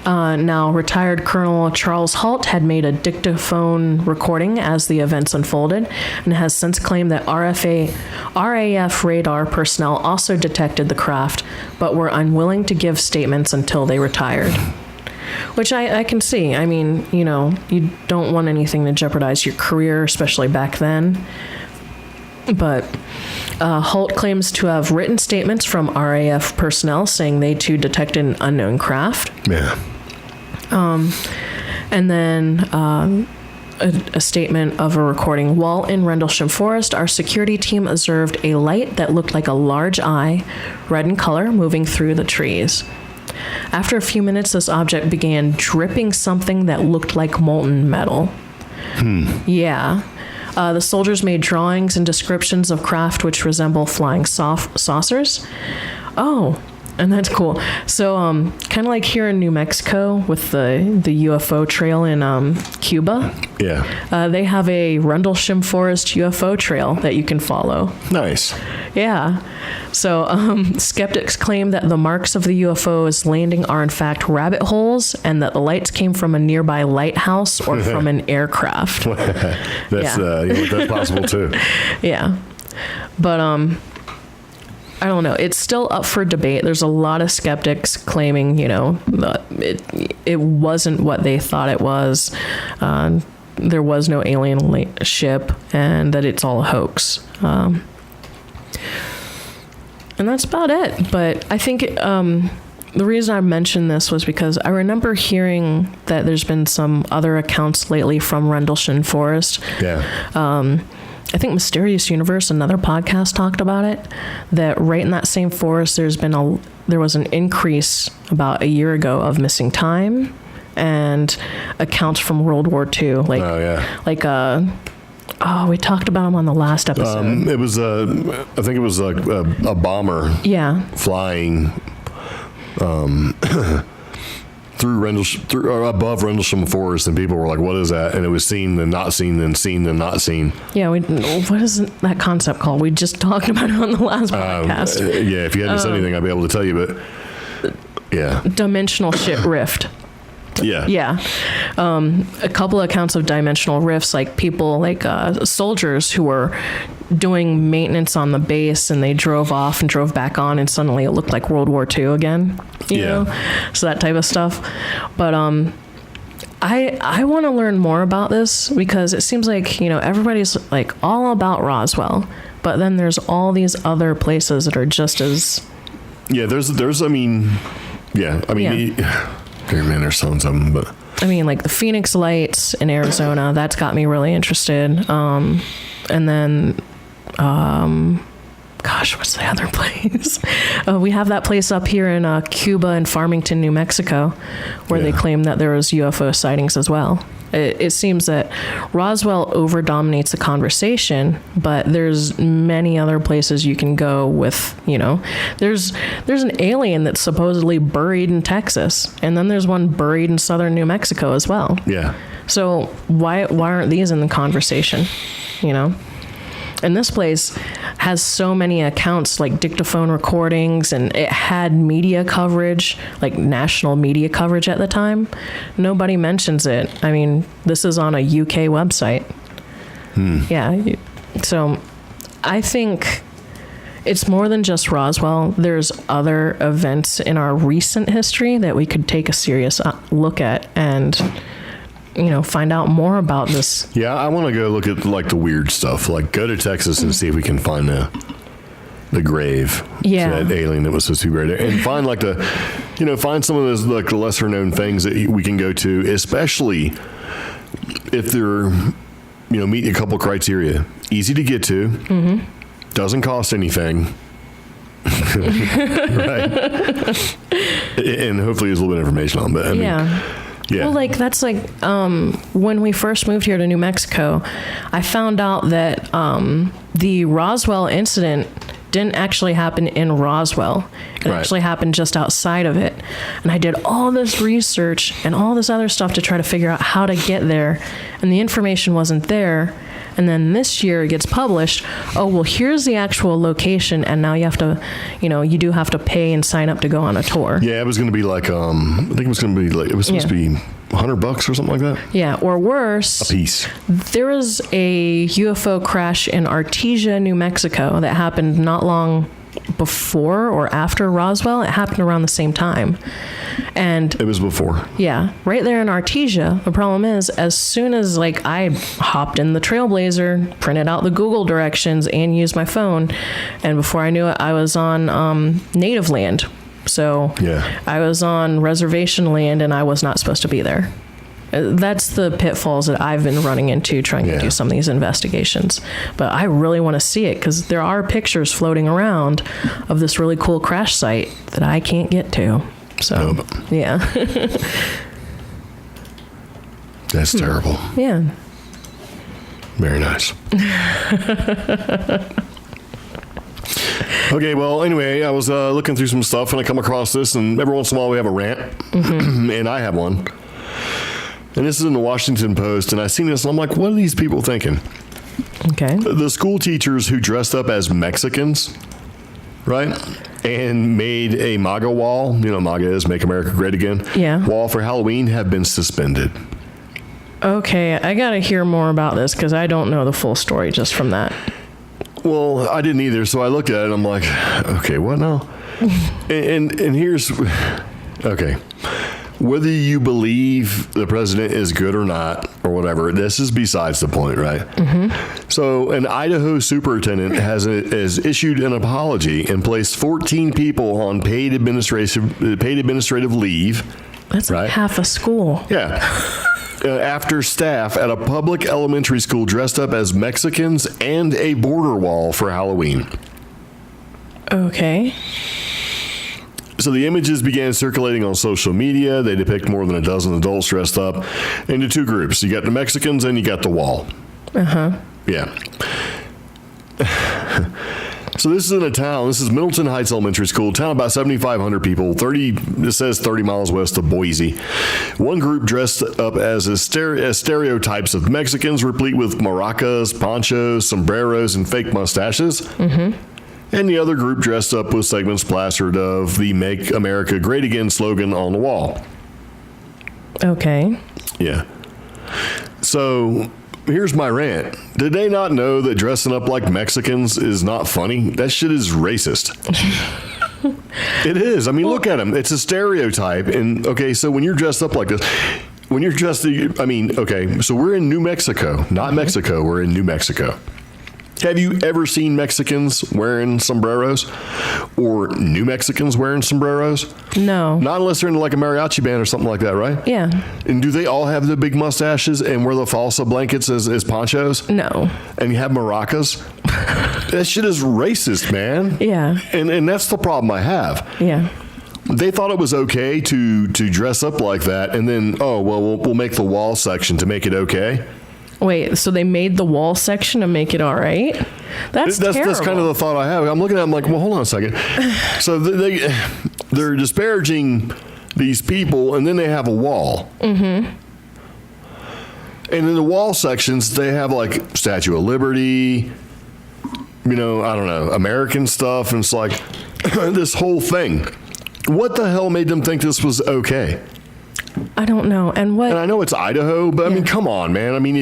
[SPEAKER 3] Now, retired Colonel Charles Halt had made a dictaphone recording as the events unfolded and has since claimed that RAF radar personnel also detected the craft, but were unwilling to give statements until they retired. Which I can see. I mean, you know, you don't want anything to jeopardize your career, especially back then. But Holt claims to have written statements from RAF personnel saying they too detected an unknown craft.
[SPEAKER 2] Yeah.
[SPEAKER 3] And then a statement of a recording. While in Rendlesham Forest, our security team observed a light that looked like a large eye, red in color, moving through the trees. After a few minutes, this object began dripping something that looked like molten metal. Yeah. The soldiers made drawings and descriptions of craft which resemble flying saucers. Oh, and that's cool. So, kind of like here in New Mexico with the UFO trail in Cuba.
[SPEAKER 2] Yeah.
[SPEAKER 3] They have a Rendlesham Forest UFO trail that you can follow.
[SPEAKER 2] Nice.
[SPEAKER 3] Yeah. So, skeptics claim that the marks of the UFO's landing are in fact rabbit holes, and that the lights came from a nearby lighthouse or from an aircraft.
[SPEAKER 2] That's possible too.
[SPEAKER 3] Yeah. But I don't know. It's still up for debate. There's a lot of skeptics claiming, that it wasn't what they thought it was. There was no alien ship, and that it's all a hoax. And that's about it. But I think the reason I mentioned this was because I remember hearing that there's been some other accounts lately from Rendlesham Forest.
[SPEAKER 2] Yeah.
[SPEAKER 3] I think Mysterious Universe, another podcast, talked about it, that right in that same forest, there was an increase about a year ago of missing time and accounts from World War II. We talked about them on the last episode.
[SPEAKER 2] It was I think it was like a bomber.
[SPEAKER 3] Yeah.
[SPEAKER 2] Flying through above Rendlesham Forest, and people were like, "What is that?" And it was seen then not seen, then seen then not seen.
[SPEAKER 3] Yeah, what is that concept called? We just talked about it on the last podcast.
[SPEAKER 2] Yeah, if you hadn't said anything, I'd be able to tell you, but yeah,
[SPEAKER 3] dimensional shit rift.
[SPEAKER 2] Yeah.
[SPEAKER 3] Yeah. A couple of accounts of dimensional rifts, like people, soldiers who were doing maintenance on the base, and they drove off and drove back on, and suddenly it looked like World War II again. You know? So that type of stuff. But I want to learn more about this, because it seems like, everybody's like all about Roswell, but then there's all these other places that are just as...
[SPEAKER 2] Yeah, there's there's tons of them, but
[SPEAKER 3] I mean, like the Phoenix Lights in Arizona, that's got me really interested. And then, what's the other place? We have that place up here in Cuba and Farmington, New Mexico, where they claim that there was UFO sightings as well. It seems that Roswell over-dominates the conversation, but there's many other places you can go with, there's an alien that's supposedly buried in Texas, and then there's one buried in southern New Mexico as well.
[SPEAKER 2] Yeah.
[SPEAKER 3] So why aren't these in the conversation, And this place has so many accounts, like dictaphone recordings, and it had media coverage, like national media coverage at the time. Nobody mentions it. I mean, this is on a UK website. Yeah. So I think it's more than just Roswell. There's other events in our recent history that we could take a serious look at and... find out more about this.
[SPEAKER 2] Yeah, I want to go look at like the weird stuff. Like go to Texas and see if we can find the grave.
[SPEAKER 3] Yeah,
[SPEAKER 2] to that alien that was supposed to be buried there, and find like find some of those like lesser known things that we can go to, especially if they're meeting a couple criteria. Easy to get to, doesn't cost anything. Right, and hopefully there's a little bit of information on. But I mean, yeah. Well,
[SPEAKER 3] that's when we first moved here to New Mexico, I found out that the Roswell incident didn't actually happen in Roswell. It actually happened just outside of it. And I did all this research and all this other stuff to try to figure out how to get there. And the information wasn't there. And then this year it gets published. Oh, well, here's the actual location. And now you have to, you do have to pay and sign up to go on a tour.
[SPEAKER 2] Yeah, it was going to be like, I think it was going to be like, it was supposed to be $100 or something like that.
[SPEAKER 3] Yeah, or worse.
[SPEAKER 2] A piece.
[SPEAKER 3] There was a UFO crash in Artesia, New Mexico that happened not long before or after Roswell. It happened around the same time. And
[SPEAKER 2] it was before.
[SPEAKER 3] Yeah, right there in Artesia. The problem is, as soon as I hopped in the Trailblazer, printed out the Google directions, and used my phone, and before I knew it, I was on native land. So
[SPEAKER 2] Yeah.
[SPEAKER 3] I was on reservation land and I was not supposed to be there. That's the pitfalls that I've been running into trying to do some of these investigations. But I really want to see it because there are pictures floating around of this really cool crash site that I can't get to. So, yeah.
[SPEAKER 2] That's terrible.
[SPEAKER 3] Yeah.
[SPEAKER 2] Very nice. Okay, well, anyway, I was looking through some stuff and I come across this, and every once in a while we have a rant, and I have one. And this is in the Washington Post, and I seen this, and I'm like, what are these people thinking?
[SPEAKER 3] Okay.
[SPEAKER 2] The school teachers who dressed up as Mexicans, right, and made a MAGA wall, you know, MAGA is Make America Great Again, wall for Halloween have been suspended.
[SPEAKER 3] Okay, I got to hear more about this because I don't know the full story just from that.
[SPEAKER 2] Well, I didn't either, so I looked at it and I'm like, okay, what now? and here's, okay, whether you believe the president is good or not, or whatever, this is besides the point, right? Mm-hmm. So an Idaho superintendent has issued an apology and placed 14 people on paid administrative leave.
[SPEAKER 3] That's like half a school.
[SPEAKER 2] Yeah. After staff at a public elementary school dressed up as Mexicans and a border wall for Halloween.
[SPEAKER 3] Okay.
[SPEAKER 2] So the images began circulating on social media. They depict more than a dozen adults dressed up into two groups. You got the Mexicans and you got the wall. Uh-huh. Yeah. So this is in a town. This is Middleton Heights Elementary School, town about 7,500 people. It says 30 miles west of Boise. One group dressed up as stereotypes of Mexicans, replete with maracas, ponchos, sombreros, and fake mustaches. Mm-hmm. And the other group dressed up with segments plastered of the Make America Great Again slogan on the wall.
[SPEAKER 3] Okay.
[SPEAKER 2] Yeah. So here's my rant. Did they not know that dressing up like Mexicans is not funny? That shit is racist. It is. I mean, look at them. It's a stereotype. And, okay, so when you're dressed up like this, okay, so we're in New Mexico. Not Mexico. We're in New Mexico. Have you ever seen Mexicans wearing sombreros or New Mexicans wearing sombreros?
[SPEAKER 3] No.
[SPEAKER 2] Not unless they're in like a mariachi band or something like that, right?
[SPEAKER 3] Yeah.
[SPEAKER 2] And do they all have the big mustaches and wear the falsa blankets as ponchos?
[SPEAKER 3] No.
[SPEAKER 2] And you have maracas? That shit is racist, man.
[SPEAKER 3] Yeah.
[SPEAKER 2] And that's the problem I have.
[SPEAKER 3] Yeah.
[SPEAKER 2] They thought it was okay to dress up like that, and then, we'll make the wall section to make it okay.
[SPEAKER 3] Wait, so they made the wall section to make it all right? That's terrible.
[SPEAKER 2] That's kind of the thought I have. I'm looking at it, I'm like, well, hold on a second. So they're disparaging these people, and then they have a wall. Mm-hmm. And in the wall sections, they have like Statue of Liberty, I don't know, American stuff, and it's like this whole thing. What the hell made them think this was okay?
[SPEAKER 3] I don't know. And
[SPEAKER 2] I know it's Idaho, but I mean, come on, man. I mean,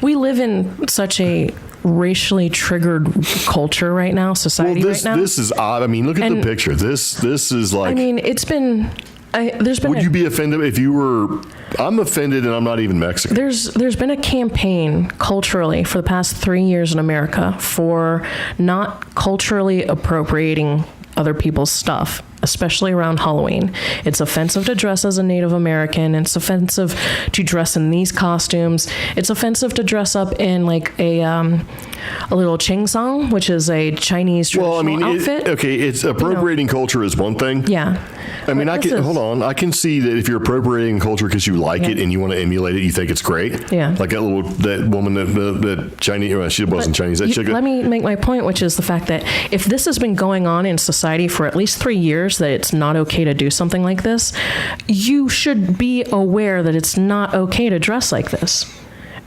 [SPEAKER 2] we
[SPEAKER 3] live in such a racially triggered culture right now, society right now.
[SPEAKER 2] This is odd. I mean, look at the picture. This is like.
[SPEAKER 3] I mean, it's been.
[SPEAKER 2] Would you be offended if you were? I'm offended, and I'm not even Mexican.
[SPEAKER 3] There's been a campaign culturally for the past 3 years in America for not culturally appropriating other people's stuff, especially around Halloween. It's offensive to dress as a Native American. It's offensive to dress in these costumes. It's offensive to dress up in like a little chingsang, which is a Chinese traditional outfit.
[SPEAKER 2] It's appropriating culture is one thing.
[SPEAKER 3] Yeah.
[SPEAKER 2] I mean, I can see that if you're appropriating culture because you like it and you want to emulate it, you think it's great.
[SPEAKER 3] Yeah.
[SPEAKER 2] Like that woman, that Chinese, well, she wasn't Chinese.
[SPEAKER 3] Let me make my point, which is the fact that if this has been going on in society for at least 3 years, that it's not okay to do something like this, you should be aware that it's not okay to dress like this.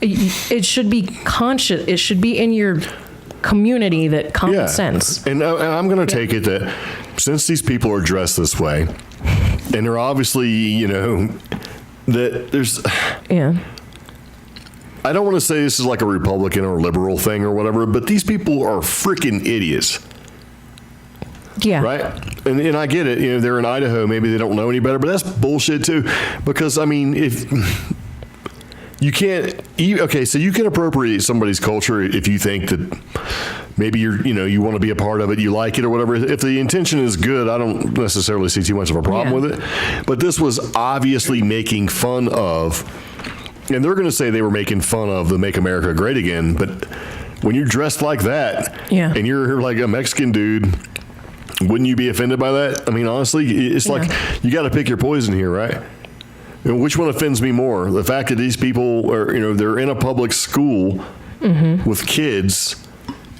[SPEAKER 3] It should be conscious. It should be in your community that common sense.
[SPEAKER 2] And I'm going to take it that since these people are dressed this way, and they're obviously, that there's.
[SPEAKER 3] Yeah.
[SPEAKER 2] I don't want to say this is like a Republican or liberal thing or whatever, but these people are freaking idiots.
[SPEAKER 3] Yeah.
[SPEAKER 2] Right? And I get it. They're in Idaho. Maybe they don't know any better, but that's bullshit too. Because, I mean, if you can't, so you can appropriate somebody's culture if you think that maybe you want to be a part of it, you like it or whatever. If the intention is good, I don't necessarily see too much of a problem with it. But this was obviously making fun of, and they're going to say they were making fun of the Make America Great Again, but when you're dressed like that and you're like a Mexican dude, wouldn't you be offended by that? I mean, honestly, it's like you got to pick your poison here, right? Which one offends me more? The fact that these people are, they're in a public school with kids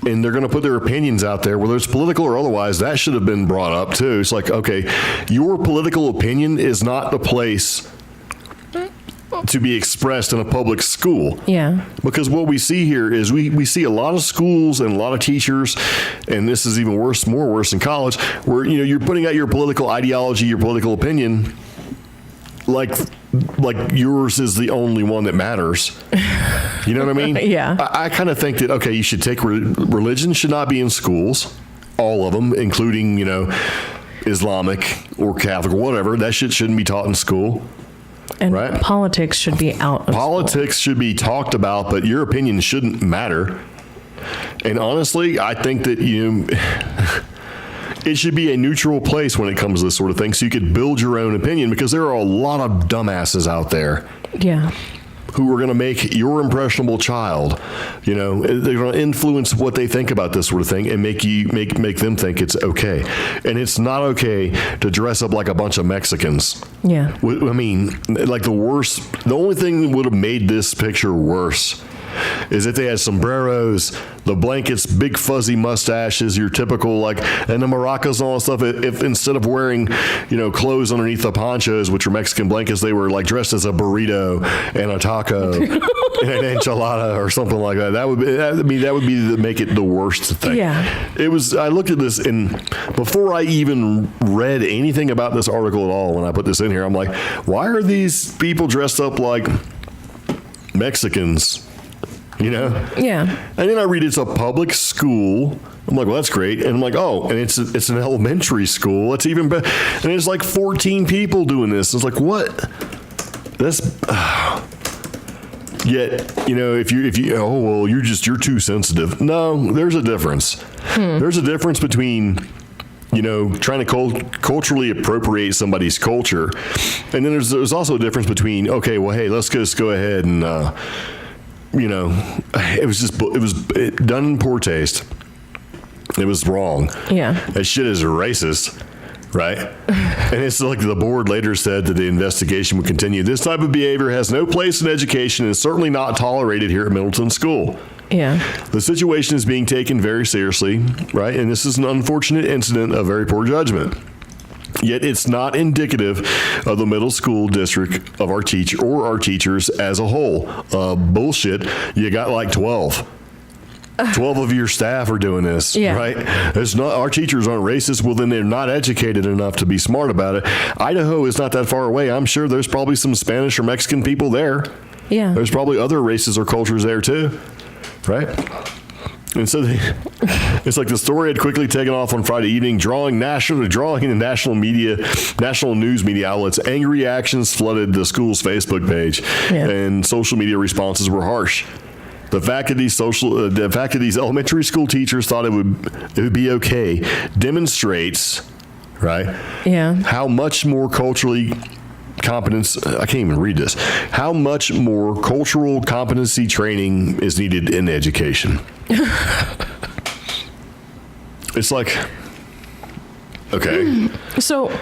[SPEAKER 2] and they're going to put their opinions out there, whether it's political or otherwise, that should have been brought up too. It's like, okay, your political opinion is not the place to be expressed in a public school.
[SPEAKER 3] Yeah.
[SPEAKER 2] Because what we see here is we see a lot of schools and a lot of teachers, and this is even worse, more worse in college, where, you're putting out your political ideology, your political opinion, like yours is the only one that matters. You know what I mean?
[SPEAKER 3] Yeah.
[SPEAKER 2] I kind of think that, okay, you should take religion should not be in schools, all of them, including, Islamic or Catholic or whatever. That shit shouldn't be taught in school.
[SPEAKER 3] And
[SPEAKER 2] right?
[SPEAKER 3] Politics should be out of
[SPEAKER 2] Politics
[SPEAKER 3] school.
[SPEAKER 2] Should be talked about, but your opinion shouldn't matter. And honestly, I think that it should be a neutral place when it comes to this sort of thing, so you could build your own opinion, because there are a lot of dumbasses out there.
[SPEAKER 3] Yeah.
[SPEAKER 2] Who are going to make your impressionable child, they're going to influence what they think about this sort of thing and make them think it's okay. And it's not okay to dress up like a bunch of Mexicans.
[SPEAKER 3] Yeah.
[SPEAKER 2] I mean, like the only thing that would have made this picture worse is if they had sombreros, the blankets, big fuzzy mustaches, your typical and the maracas and all that stuff. If instead of wearing, clothes underneath the ponchos, which are Mexican blankets, they were dressed as a burrito and a taco and an enchilada or something like that. That would be to make it the worst thing.
[SPEAKER 3] Yeah.
[SPEAKER 2] It was. I looked at this, and before I even read anything about this article at all, when I put this in here, I'm like, why are these people dressed up like Mexicans?
[SPEAKER 3] Yeah.
[SPEAKER 2] And then I read it's a public school. I'm like, well, that's great. And I'm like, oh, and it's an elementary school. That's even better. And it's 14 people doing this. It's like, what? That's yet, if you you're too sensitive. No, there's a difference. There's a difference between trying to culturally appropriate somebody's culture, and then there's also a difference between, okay, well, hey, let's just go ahead and it was done in poor taste. It was wrong.
[SPEAKER 3] Yeah.
[SPEAKER 2] That shit is racist, right? And it's like the board later said that the investigation would continue. This type of behavior has no place in education and is certainly not tolerated here at Middleton School.
[SPEAKER 3] Yeah.
[SPEAKER 2] The situation is being taken very seriously, right? And this is an unfortunate incident of very poor judgment. Yet it's not indicative of the middle school district of our teacher or our teachers as a whole. Bullshit. You got 12. 12 of your staff are doing this, right? It's not, our teachers aren't racist. Well, then they're not educated enough to be smart about it. Idaho is not that far away. I'm sure there's probably some Spanish or Mexican people there.
[SPEAKER 3] Yeah.
[SPEAKER 2] There's probably other races or cultures there too, right? And so it's like the story had quickly taken off on Friday evening, drawing in the national news media outlets. Angry reactions flooded the school's Facebook page, and social media responses were harsh. The fact that these elementary school teachers thought it would be okay demonstrates, right?
[SPEAKER 3] Yeah.
[SPEAKER 2] How much more culturally competence, I can't even read this. How much more cultural competency training is needed in education? It's like, okay.
[SPEAKER 3] So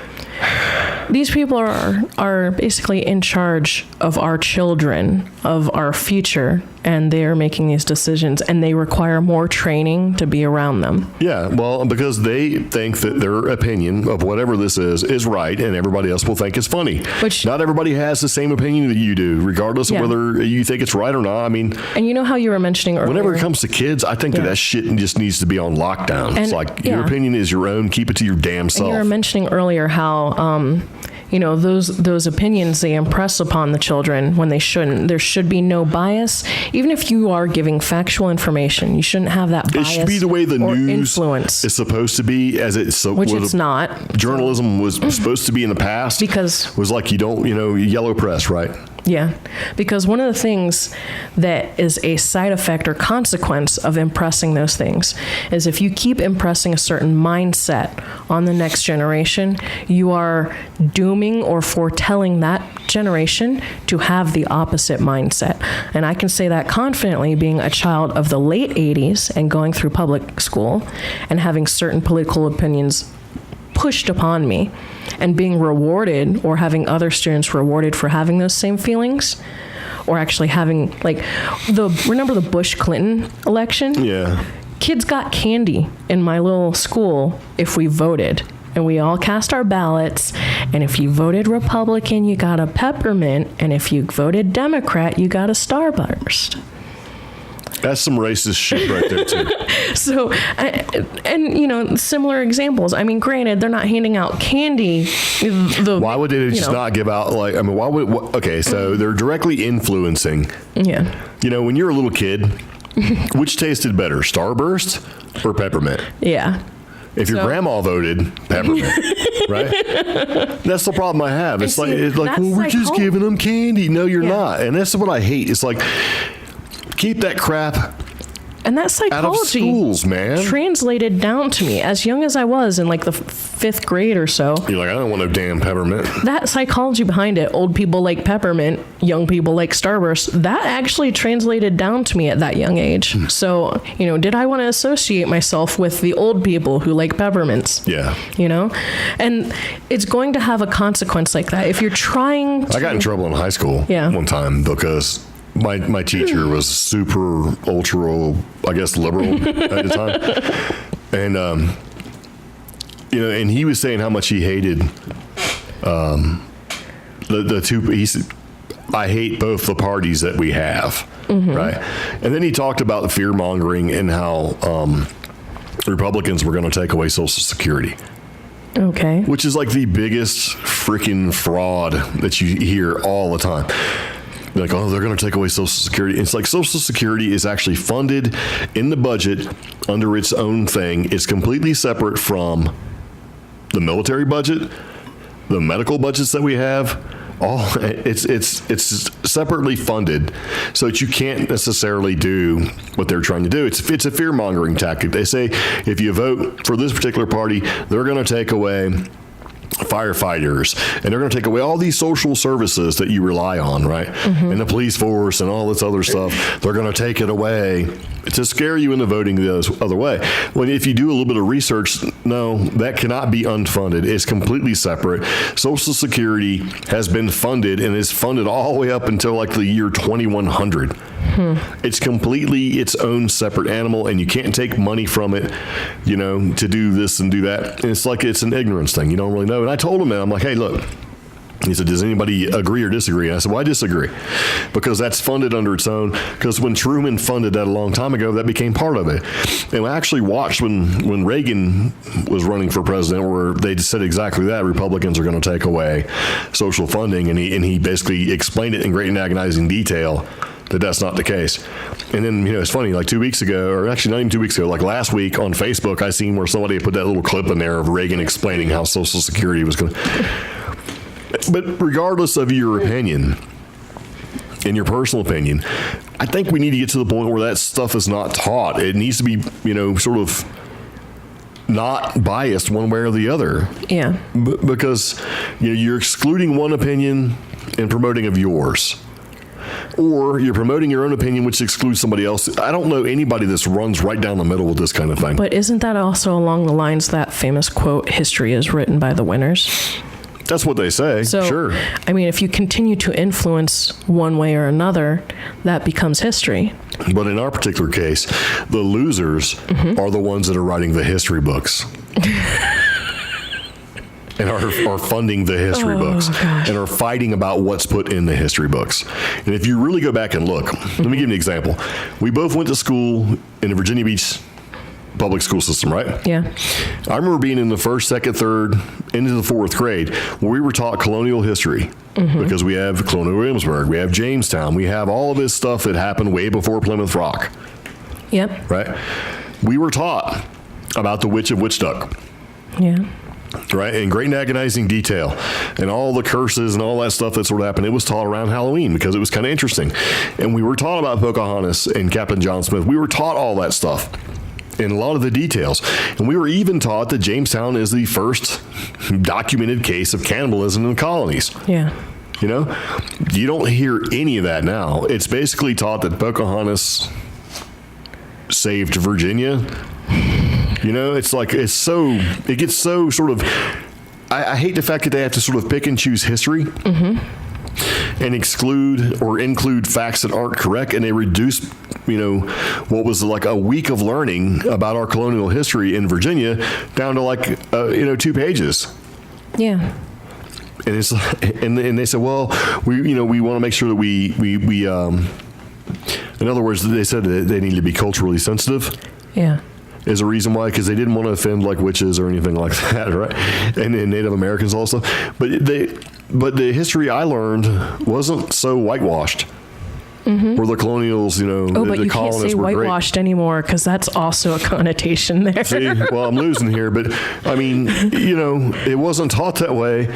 [SPEAKER 3] these people are basically in charge of our children, of our future, and they are making these decisions, and they require more training to be around them.
[SPEAKER 2] Yeah, well, because they think that their opinion of whatever this is right, and everybody else will think it's funny. Which not everybody has the same opinion that you do, regardless of whether you think it's right or not. I mean,
[SPEAKER 3] and you know how you were mentioning earlier,
[SPEAKER 2] whenever it comes to kids, I think that shit just needs to be on lockdown. And, it's like your opinion is your own. Keep it to your damn self.
[SPEAKER 3] And you were mentioning earlier how those opinions, they impress upon the children when they shouldn't. There should be no bias. Even if you are giving factual information, you shouldn't have that bias. It should be
[SPEAKER 2] the way the news
[SPEAKER 3] influence
[SPEAKER 2] is supposed to be,
[SPEAKER 3] which it's not.
[SPEAKER 2] Journalism was supposed to be in the past.
[SPEAKER 3] Because
[SPEAKER 2] it was like, yellow press, right?
[SPEAKER 3] Yeah, because one of the things that is a side effect or consequence of impressing those things is if you keep impressing a certain mindset on the next generation, you are dooming or foretelling that generation to have the opposite mindset. And I can say that confidently, being a child of the late 80s and going through public school and having certain political opinions pushed upon me and being rewarded or having other students rewarded for having those same feelings, or actually having, like, remember the Bush-Clinton election?
[SPEAKER 2] Yeah.
[SPEAKER 3] Kids got candy in my little school if we voted. And we all cast our ballots. And if you voted Republican, you got a peppermint. And if you voted Democrat, you got a Starburst.
[SPEAKER 2] That's some racist shit right there, too.
[SPEAKER 3] So, and, you know, similar examples. I mean, granted, they're not handing out candy.
[SPEAKER 2] Why would they just not give out, like, I mean, why would, okay, so they're directly influencing.
[SPEAKER 3] Yeah.
[SPEAKER 2] You know, when you're a little kid, which tasted better, Starburst or peppermint?
[SPEAKER 3] Yeah.
[SPEAKER 2] If your grandma voted peppermint, right? That's the problem I have. It's like, well, we're just giving them candy. No, you're not. And that's what I hate. It's like, keep that crap
[SPEAKER 3] and that psychology
[SPEAKER 2] out of schools, man.
[SPEAKER 3] Translated down to me as young as I was in like the 5th grade or so.
[SPEAKER 2] You're like, I don't want no damn peppermint.
[SPEAKER 3] That psychology behind it, old people like peppermint, young people like Starburst, that actually translated down to me at that young age. So, you know, did I want to associate myself with the old people who like peppermints?
[SPEAKER 2] Yeah.
[SPEAKER 3] You know? And it's going to have a consequence like that. If you're trying to...
[SPEAKER 2] I got in trouble in high school one time because... My teacher was super ultra, I guess, liberal at the time, and you know, and he was saying how much he hated the two. He said, "I hate both the parties that we have," right? And then he talked about the fear mongering and how Republicans were going to take away Social Security.
[SPEAKER 3] Okay.
[SPEAKER 2] Which is like the biggest freaking fraud that you hear all the time. Like, oh, they're going to take away Social Security. It's like Social Security is actually funded in the budget under its own thing. It's completely separate from the military budget, the medical budgets that we have. It's separately funded, so that you can't necessarily do what they're trying to do. It's a fear mongering tactic. They say if you vote for this particular party, they're going to take away firefighters, and they're going to take away all these social services that you rely on, right? And the police force and all this other stuff. They're going to take it away to scare you into voting the other way. When if you do a little bit of research, no, that cannot be unfunded. It's completely separate. Social Security has been funded and is funded all the way up until like the year 2100. It's completely its own separate animal, and you can't take money from it, you know, to do this and do that. And it's like it's an ignorance thing. You don't really know. And I told him that. I'm like, hey, look. He said, does anybody agree or disagree? And I said, well, I disagree, because that's funded under its own. Because when Truman funded that a long time ago, that became part of it. And I actually watched when Reagan was running for president, where they said exactly that: Republicans are going to take away social funding, and he basically explained it in great and agonizing detail that that's not the case. And then, you know, it's funny, like 2 weeks ago, or actually not even 2 weeks ago, like last week on Facebook, I seen where somebody had put that little clip in there of Reagan explaining how Social Security was going to... But regardless of your opinion, in your personal opinion, I think we need to get to the point where that stuff is not taught. It needs to be, you know, sort of not biased one way or the other.
[SPEAKER 3] Yeah.
[SPEAKER 2] Because, you know, you're excluding one opinion and promoting of yours. Or you're promoting your own opinion, which excludes somebody else. I don't know anybody that runs right down the middle with this kind of thing.
[SPEAKER 3] But isn't that also along the lines, that famous quote, history is written by the winners?
[SPEAKER 2] That's what they say,
[SPEAKER 3] so,
[SPEAKER 2] sure.
[SPEAKER 3] I mean, if you continue to influence one way or another, that becomes history.
[SPEAKER 2] But in our particular case, the losers are the ones that are writing the history books. And are funding the history books.
[SPEAKER 3] Gosh.
[SPEAKER 2] And are fighting about what's put in the history books. And if you really go back and look, let me give you an example. We both went to school in the Virginia Beach public school system, right?
[SPEAKER 3] Yeah.
[SPEAKER 2] I remember being in the first, second, third, into the fourth grade, where we were taught colonial history, because we have Colonial Williamsburg, we have Jamestown, we have all of this stuff that happened way before Plymouth Rock.
[SPEAKER 3] Yep.
[SPEAKER 2] Right? We were taught about the Witch of Wichita.
[SPEAKER 3] Yeah.
[SPEAKER 2] right? In great and agonizing detail, and all the curses and all that stuff that sort of happened. It was taught around Halloween because it was kind of interesting. And we were taught about Pocahontas and Captain John Smith. We were taught all that stuff in a lot of the details. And we were even taught that Jamestown is the first documented case of cannibalism in the colonies.
[SPEAKER 3] Yeah.
[SPEAKER 2] You know, you don't hear any of that now. It's basically taught that Pocahontas saved Virginia. You know, it gets so sort of, I hate the fact that they have to sort of pick and choose history and exclude or include facts that aren't correct. And they reduce, you know, what was like a week of learning about our colonial history in Virginia down to like, 2 pages.
[SPEAKER 3] Yeah.
[SPEAKER 2] And it's and they said, well, we want to make sure that we in other words, they said that they need to be culturally sensitive.
[SPEAKER 3] Yeah.
[SPEAKER 2] Is a reason why, because they didn't want to offend like witches or anything like that, right? And Native Americans also. But the history I learned wasn't so whitewashed. Where the colonials, you know,
[SPEAKER 3] but
[SPEAKER 2] the
[SPEAKER 3] you
[SPEAKER 2] colonists
[SPEAKER 3] can't say
[SPEAKER 2] were
[SPEAKER 3] whitewashed
[SPEAKER 2] great.
[SPEAKER 3] Anymore, because that's also a connotation there.
[SPEAKER 2] See, well, I'm losing here, but I mean, you know, it wasn't taught that way.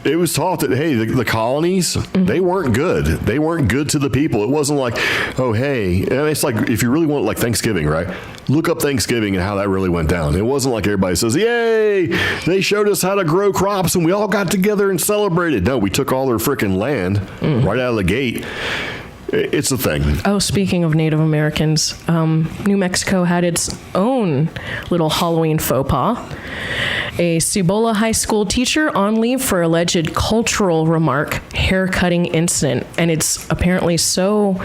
[SPEAKER 2] It was taught that, hey, the colonies, they weren't good. They weren't good to the people. It wasn't like, oh, hey, and it's like, if you really want like Thanksgiving, right? Look up Thanksgiving and how that really went down. It wasn't like everybody says, yay, they showed us how to grow crops and we all got together and celebrated. No, we took all their freaking land right out of the gate. It's a thing.
[SPEAKER 3] Oh, speaking of Native Americans, New Mexico had its own little Halloween faux pas. A Cibola High School teacher on leave for alleged cultural remark, haircutting incident. And it's apparently so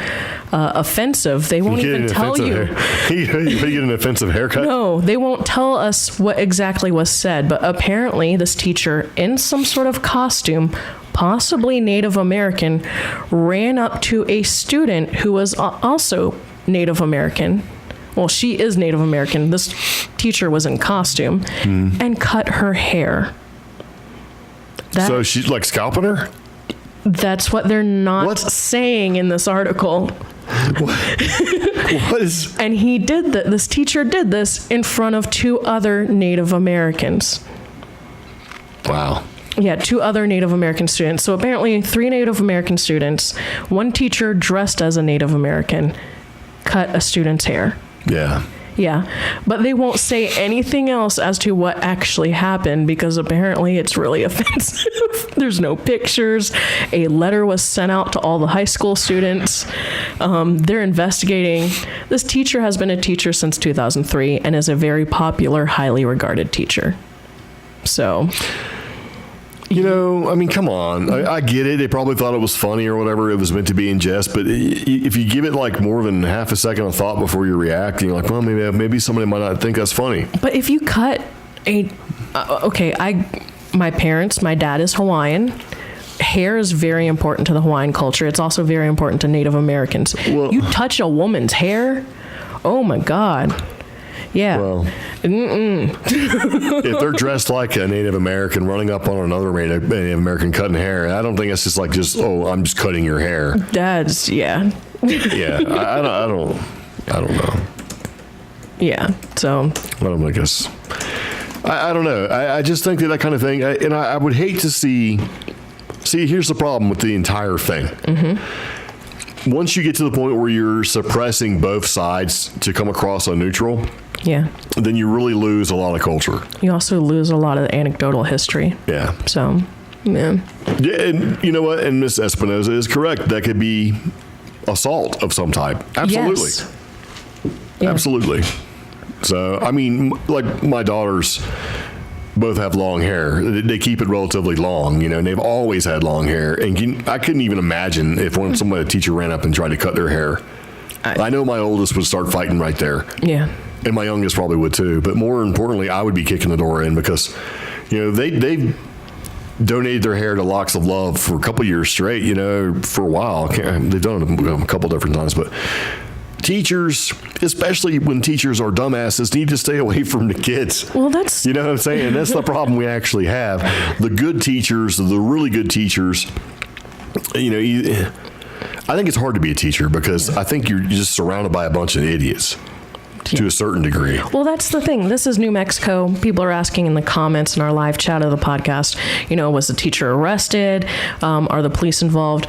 [SPEAKER 3] offensive, they won't even tell you.
[SPEAKER 2] You get an offensive haircut?
[SPEAKER 3] No, they won't tell us what exactly was said. But apparently this teacher, in some sort of costume, possibly Native American, ran up to a student who was also Native American. Well, she is Native American. This teacher was in costume and cut her hair.
[SPEAKER 2] So she's like scalping her?
[SPEAKER 3] That's what they're not saying in this article.
[SPEAKER 2] What is?
[SPEAKER 3] And he did that. This teacher did this in front of 2 other Native Americans.
[SPEAKER 2] Wow.
[SPEAKER 3] Yeah, 2 other Native American students. So apparently 3 Native American students, 1 teacher dressed as a Native American, cut a student's hair.
[SPEAKER 2] Yeah.
[SPEAKER 3] Yeah, but they won't say anything else as to what actually happened because apparently it's really offensive. There's no pictures. A letter was sent out to all the high school students. They're investigating. This teacher has been a teacher since 2003 and is a very popular, highly regarded teacher. So...
[SPEAKER 2] You know, I mean, come on. I get it. They probably thought it was funny or whatever. It was meant to be in jest. But if you give it like more than half a second of thought before you react, you're like, well, maybe somebody might not think that's funny.
[SPEAKER 3] But if you cut my dad is Hawaiian. Hair is very important to the Hawaiian culture. It's also very important to Native Americans. Well, you touch a woman's hair, oh my God. Yeah.
[SPEAKER 2] Well, if they're dressed like a Native American running up on another Native American cutting hair, I don't think it's just like I'm just cutting your hair.
[SPEAKER 3] That's yeah.
[SPEAKER 2] Yeah, I don't know.
[SPEAKER 3] Yeah. So.
[SPEAKER 2] I guess. I don't know. I just think that kind of thing, and I would hate to see. Here's the problem with the entire thing. Once you get to the point where you're suppressing both sides to come across a neutral, then you really lose a lot of culture.
[SPEAKER 3] You also lose a lot of anecdotal history.
[SPEAKER 2] Yeah.
[SPEAKER 3] So, yeah.
[SPEAKER 2] Yeah, and you know what? And Miss Espinoza is correct. That could be assault of some type. Absolutely.
[SPEAKER 3] Yes. Yeah.
[SPEAKER 2] Absolutely. So, I mean, like my daughters both have long hair. They keep it relatively long, and they've always had long hair. And I couldn't even imagine if a teacher ran up and tried to cut their hair. I know my oldest would start fighting right there.
[SPEAKER 3] Yeah.
[SPEAKER 2] And my youngest probably would too. But more importantly, I would be kicking the door in because, they donated their hair to Locks of Love for a couple years straight, for a while. They've done it a couple different times, but teachers, especially when teachers are dumbasses, need to stay away from the kids.
[SPEAKER 3] Well, that's...
[SPEAKER 2] You know what I'm saying? That's the problem we actually have. The good teachers, the really good teachers, I think it's hard to be a teacher because I think you're just surrounded by a bunch of idiots. to a certain degree.
[SPEAKER 3] Well, that's the thing. This is New Mexico. People are asking in the comments in our live chat of the podcast, was the teacher arrested? Are the police involved?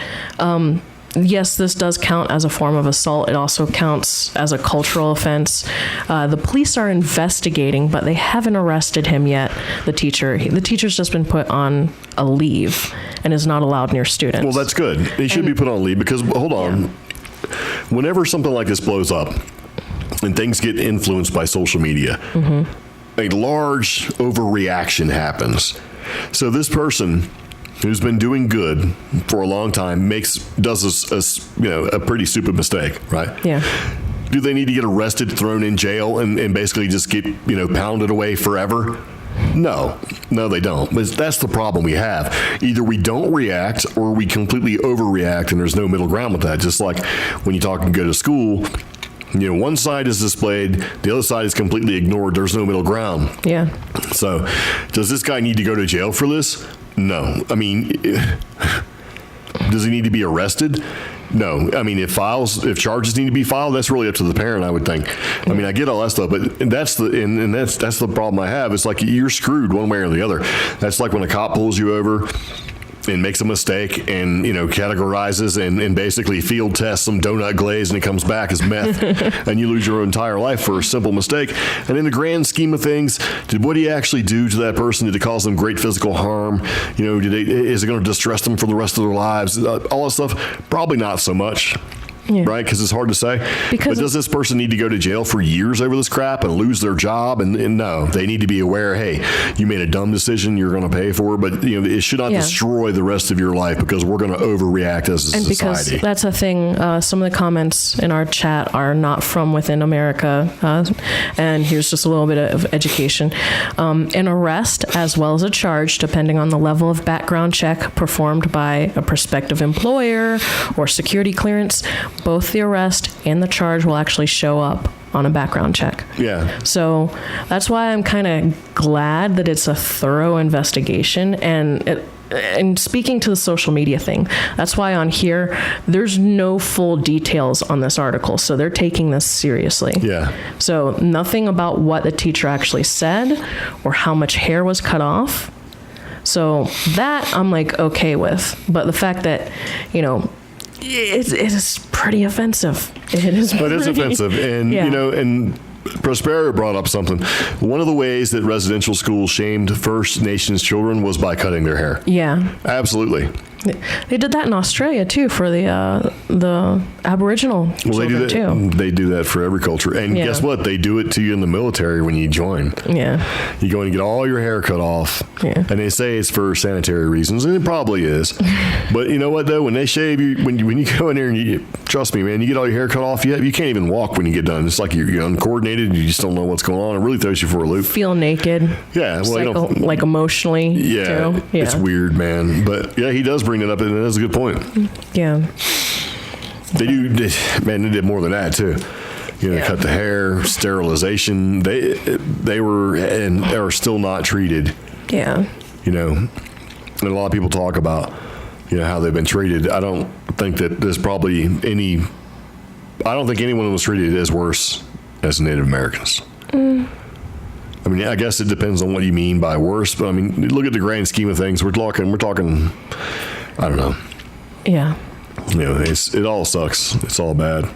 [SPEAKER 3] Yes, this does count as a form of assault. It also counts as a cultural offense. The police are investigating, but they haven't arrested him yet, the teacher. The teacher's just been put on a leave and is not allowed near students.
[SPEAKER 2] Well, that's good. He should be put on leave because, hold on, whenever something like this blows up and things get influenced by social media, a large overreaction happens. So this person who's been doing good for a long time does a pretty stupid mistake, right?
[SPEAKER 3] Yeah.
[SPEAKER 2] Do they need to get arrested, thrown in jail, and basically just get pounded away forever? No, they don't. But that's the problem we have. Either we don't react or we completely overreact, and there's no middle ground with that. Just like when you talk and go to school, one side is displayed, the other side is completely ignored. There's no middle ground.
[SPEAKER 3] Yeah.
[SPEAKER 2] So, does this guy need to go to jail for this? No. I mean, does he need to be arrested? No. I mean, if charges need to be filed, that's really up to the parent, I would think. I mean, I get all that stuff, but that's the problem I have. It's like you're screwed one way or the other. That's like when a cop pulls you over and makes a mistake and categorizes and basically field tests some donut glaze and it comes back as meth and you lose your entire life for a simple mistake. And in the grand scheme of things, what did he actually do to that person? Did it cause them great physical harm? Is it going to distress them for the rest of their lives? All that stuff, probably not so much. Yeah. Right? Because it's hard to say. But does this person need to go to jail for years over this crap and lose their job? And no, they need to be aware, hey, you made a dumb decision, you're going to pay for it, but it should not destroy the rest of your life because we're going to overreact as a society.
[SPEAKER 3] Because that's a thing, some of the comments in our chat are not from within America. And here's just a little bit of education. An arrest as well as a charge, depending on the level of background check performed by a prospective employer or security clearance, both the arrest and the charge will actually show up on a background check.
[SPEAKER 2] Yeah.
[SPEAKER 3] So that's why I'm kind of glad that it's a thorough investigation. And speaking to the social media thing, that's why on here, there's no full details on this article. So they're taking this seriously.
[SPEAKER 2] Yeah.
[SPEAKER 3] So nothing about what the teacher actually said or how much hair was cut off. So that I'm like okay with. But the fact that, it is pretty offensive. It is
[SPEAKER 2] offensive. And, and Prospero brought up something. One of the ways that residential schools shamed First Nations children was by cutting their hair.
[SPEAKER 3] Yeah.
[SPEAKER 2] Absolutely.
[SPEAKER 3] They did that in Australia too for the Aboriginal children too.
[SPEAKER 2] They do that for every culture, and guess what? They do it to you in the military when you join.
[SPEAKER 3] Yeah,
[SPEAKER 2] you go and get all your hair cut off.
[SPEAKER 3] Yeah,
[SPEAKER 2] and they say it's for sanitary reasons, and it probably is. But you know what though? When they shave you, when you go in there and trust me, man, you get all your hair cut off. You can't even walk when you get done. It's like you're uncoordinated. You just don't know what's going on. It really throws you for a loop.
[SPEAKER 3] Feel naked.
[SPEAKER 2] Yeah, well,
[SPEAKER 3] like emotionally.
[SPEAKER 2] Yeah,
[SPEAKER 3] too. Yeah,
[SPEAKER 2] it's weird, man. But yeah, he does bring it up, and that's a good point.
[SPEAKER 3] Yeah.
[SPEAKER 2] They did more than that too. Cut the hair, sterilization. They were and are still not treated.
[SPEAKER 3] Yeah.
[SPEAKER 2] And a lot of people talk about how they've been treated. I don't think that there's probably I don't think anyone was treated as worse as Native Americans. I mean, I guess it depends on what you mean by worse, but I mean, look at the grand scheme of things. We're talking, I don't know.
[SPEAKER 3] Yeah.
[SPEAKER 2] It all sucks. It's all bad.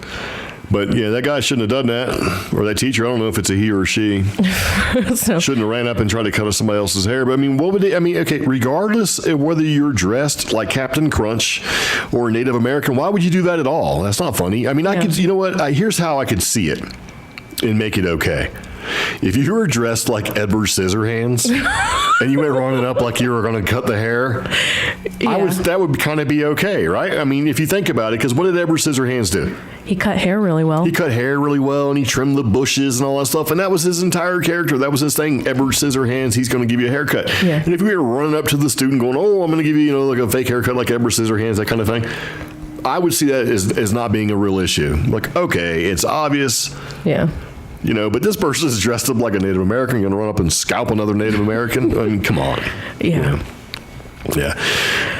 [SPEAKER 2] But yeah, that guy shouldn't have done that, or that teacher. I don't know if it's a he or a she. Shouldn't have ran up and tried to cut somebody else's hair. But I mean, what would they? I mean, okay, regardless of whether you're dressed like Captain Crunch or a Native American, why would you do that at all? That's not funny. I mean, I could. You know what? Here's how I could see it and make it okay. If you were dressed like Edward Scissorhands and you went running up like you were going to cut the hair, that would kind of be okay, right? I mean, if you think about it, because what did Edward Scissorhands do?
[SPEAKER 3] He cut hair really well.
[SPEAKER 2] He cut hair really well, and he trimmed the bushes and all that stuff, and that was his entire character. That was his thing. Edward Scissorhands, he's going to give you a haircut.
[SPEAKER 3] Yeah.
[SPEAKER 2] And if you were running up to the student going, oh, I'm going to give you, like a fake haircut like Edward Scissorhands, that kind of thing, I would see that as not being a real issue. Like, okay, it's obvious.
[SPEAKER 3] Yeah.
[SPEAKER 2] But this person is dressed up like a Native American, going to run up and scalp another Native American. I mean, come on.
[SPEAKER 3] Yeah.
[SPEAKER 2] Yeah.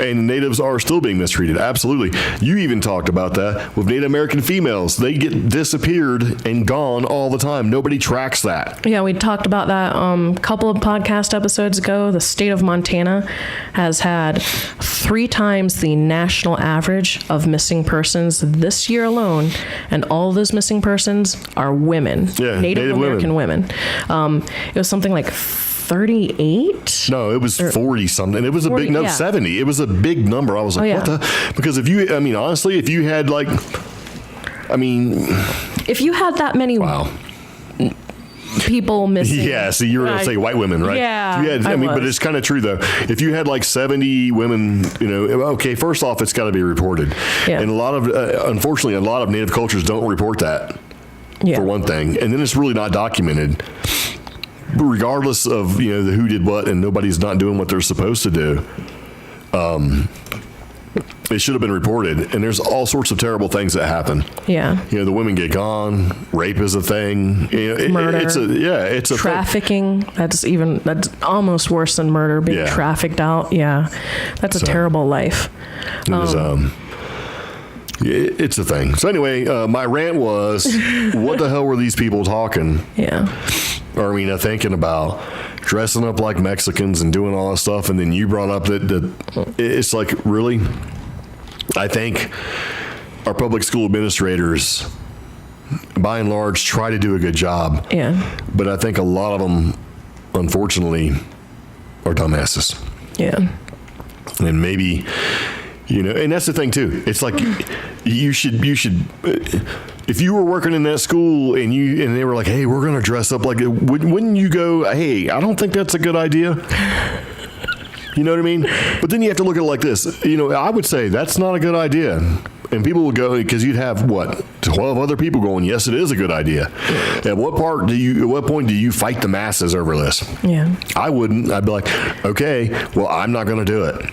[SPEAKER 2] And natives are still being mistreated. Absolutely. You even talked about that with Native American females. They get disappeared and gone all the time. Nobody tracks that.
[SPEAKER 3] Yeah, we talked about that a couple of podcast episodes ago. The state of Montana has had 3 times the national average of missing persons this year alone. And all of those missing persons are women.
[SPEAKER 2] Yeah,
[SPEAKER 3] Native American women. It was something like 38?
[SPEAKER 2] No, it was 40 something. It was
[SPEAKER 3] 40,
[SPEAKER 2] a big, no,
[SPEAKER 3] yeah.
[SPEAKER 2] 70. It was a big number. I was like, what the? Because honestly, if you had
[SPEAKER 3] if you had that many people missing.
[SPEAKER 2] Yeah, so you were going to say white women, right?
[SPEAKER 3] Yeah,
[SPEAKER 2] you had, but it's kind of true though. If you had like 70 women, okay, first off, it's got to be reported.
[SPEAKER 3] Yeah. And
[SPEAKER 2] unfortunately, a lot of Native cultures don't report that, for one thing. And then it's really not documented. Regardless of the who did what, and nobody's not doing what they're supposed to do, it should have been reported. And there's all sorts of terrible things that happen.
[SPEAKER 3] Yeah,
[SPEAKER 2] the women get gone. Rape is a thing.
[SPEAKER 3] Murder.
[SPEAKER 2] It's a
[SPEAKER 3] trafficking.
[SPEAKER 2] Thing.
[SPEAKER 3] That's almost worse than murder. Being trafficked out. Yeah, that's a terrible life.
[SPEAKER 2] It's a thing. So anyway, my rant was, what the hell were these people talking?
[SPEAKER 3] Yeah.
[SPEAKER 2] Thinking about dressing up like Mexicans and doing all that stuff, and then you brought up that it's like, really? I think our public school administrators, by and large, try to do a good job.
[SPEAKER 3] Yeah.
[SPEAKER 2] But I think a lot of them, unfortunately, are dumbasses.
[SPEAKER 3] Yeah.
[SPEAKER 2] And maybe, and that's the thing too. It's like you should. If you were working in that school and they were like, "Hey, we're going to dress up like," wouldn't you go, "Hey, I don't think that's a good idea." You know what I mean? But then you have to look at it like this. I would say that's not a good idea. And people would go, because you'd have 12 other people going, "Yes, it is a good idea." At what point do you fight the masses over this?
[SPEAKER 3] Yeah.
[SPEAKER 2] I wouldn't. I'd be like, "Okay, well, I'm not going to do it."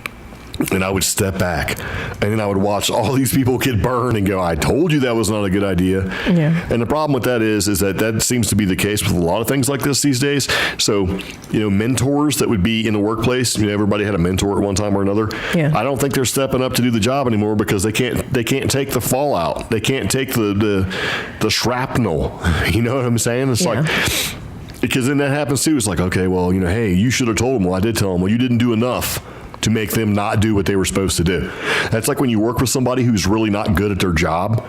[SPEAKER 2] And I would step back, and then I would watch all these people get burned and go, "I told you that was not a good idea."
[SPEAKER 3] Yeah.
[SPEAKER 2] And the problem with that is that seems to be the case with a lot of things like this these days. So, mentors that would be in the workplace, everybody had a mentor at one time or another.
[SPEAKER 3] Yeah.
[SPEAKER 2] I don't think they're stepping up to do the job anymore because they can't take the fallout. They can't take the shrapnel. You know what I'm saying? It's like, because then that happens too. It's like, okay, well, hey, you should have told them. Well, I did tell them. Well, you didn't do enough to make them not do what they were supposed to do. That's like when you work with somebody who's really not good at their job,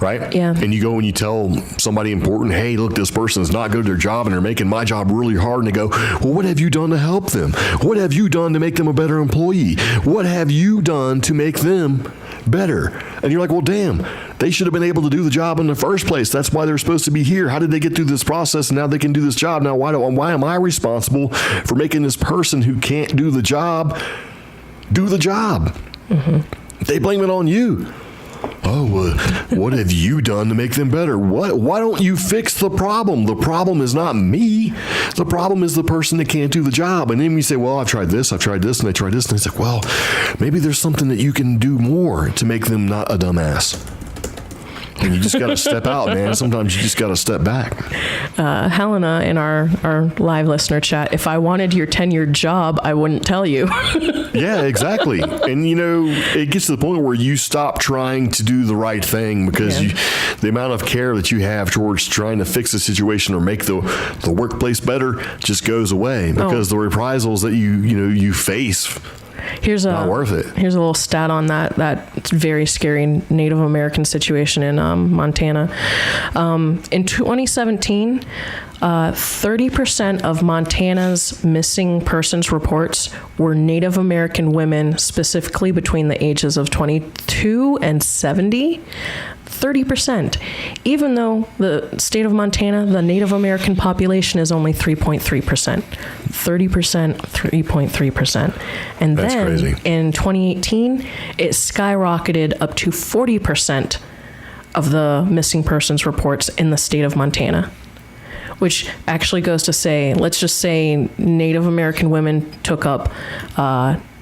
[SPEAKER 2] right?
[SPEAKER 3] Yeah.
[SPEAKER 2] And you go and you tell somebody important, "Hey, look, this person is not good at their job and they're making my job really hard." And they go, "Well, what have you done to help them? What have you done to make them a better employee? What have you done to make them better?" And you're like, "Well, damn, they should have been able to do the job in the first place. That's why they're supposed to be here. How did they get through this process? And now they can do this job. Now, why am I responsible for making this person who can't do the job do the job?" Mm-hmm. They blame it on you. "Oh, what have you done to make them better? Why don't you fix the problem? The problem is not me. The problem is the person that can't do the job." And then you say, "Well, I've tried this, and I tried this. And it's like, well, maybe there's something that you can do more to make them not a dumbass." And you just got to step out, man. Sometimes you just got to step back.
[SPEAKER 3] Helena in our live listener chat, "If I wanted your tenured job, I wouldn't tell you."
[SPEAKER 2] Yeah, exactly. And, it gets to the point where you stop trying to do the right thing because the amount of care that you have towards trying to fix the situation or make the workplace better just goes away because the reprisals that you face. Not worth it.
[SPEAKER 3] Here's a little stat on that very scary Native American situation in Montana. In 2017, 30% of Montana's missing persons reports were Native American women, specifically between the ages of 22 and 70. 30%, even though the state of Montana, the Native American population is only 3.3%. 30%, 3.3%. And
[SPEAKER 2] That's
[SPEAKER 3] then
[SPEAKER 2] crazy.
[SPEAKER 3] In 2018, it skyrocketed up to 40% of the missing persons reports in the state of Montana, which actually goes to say, let's just say Native American women took up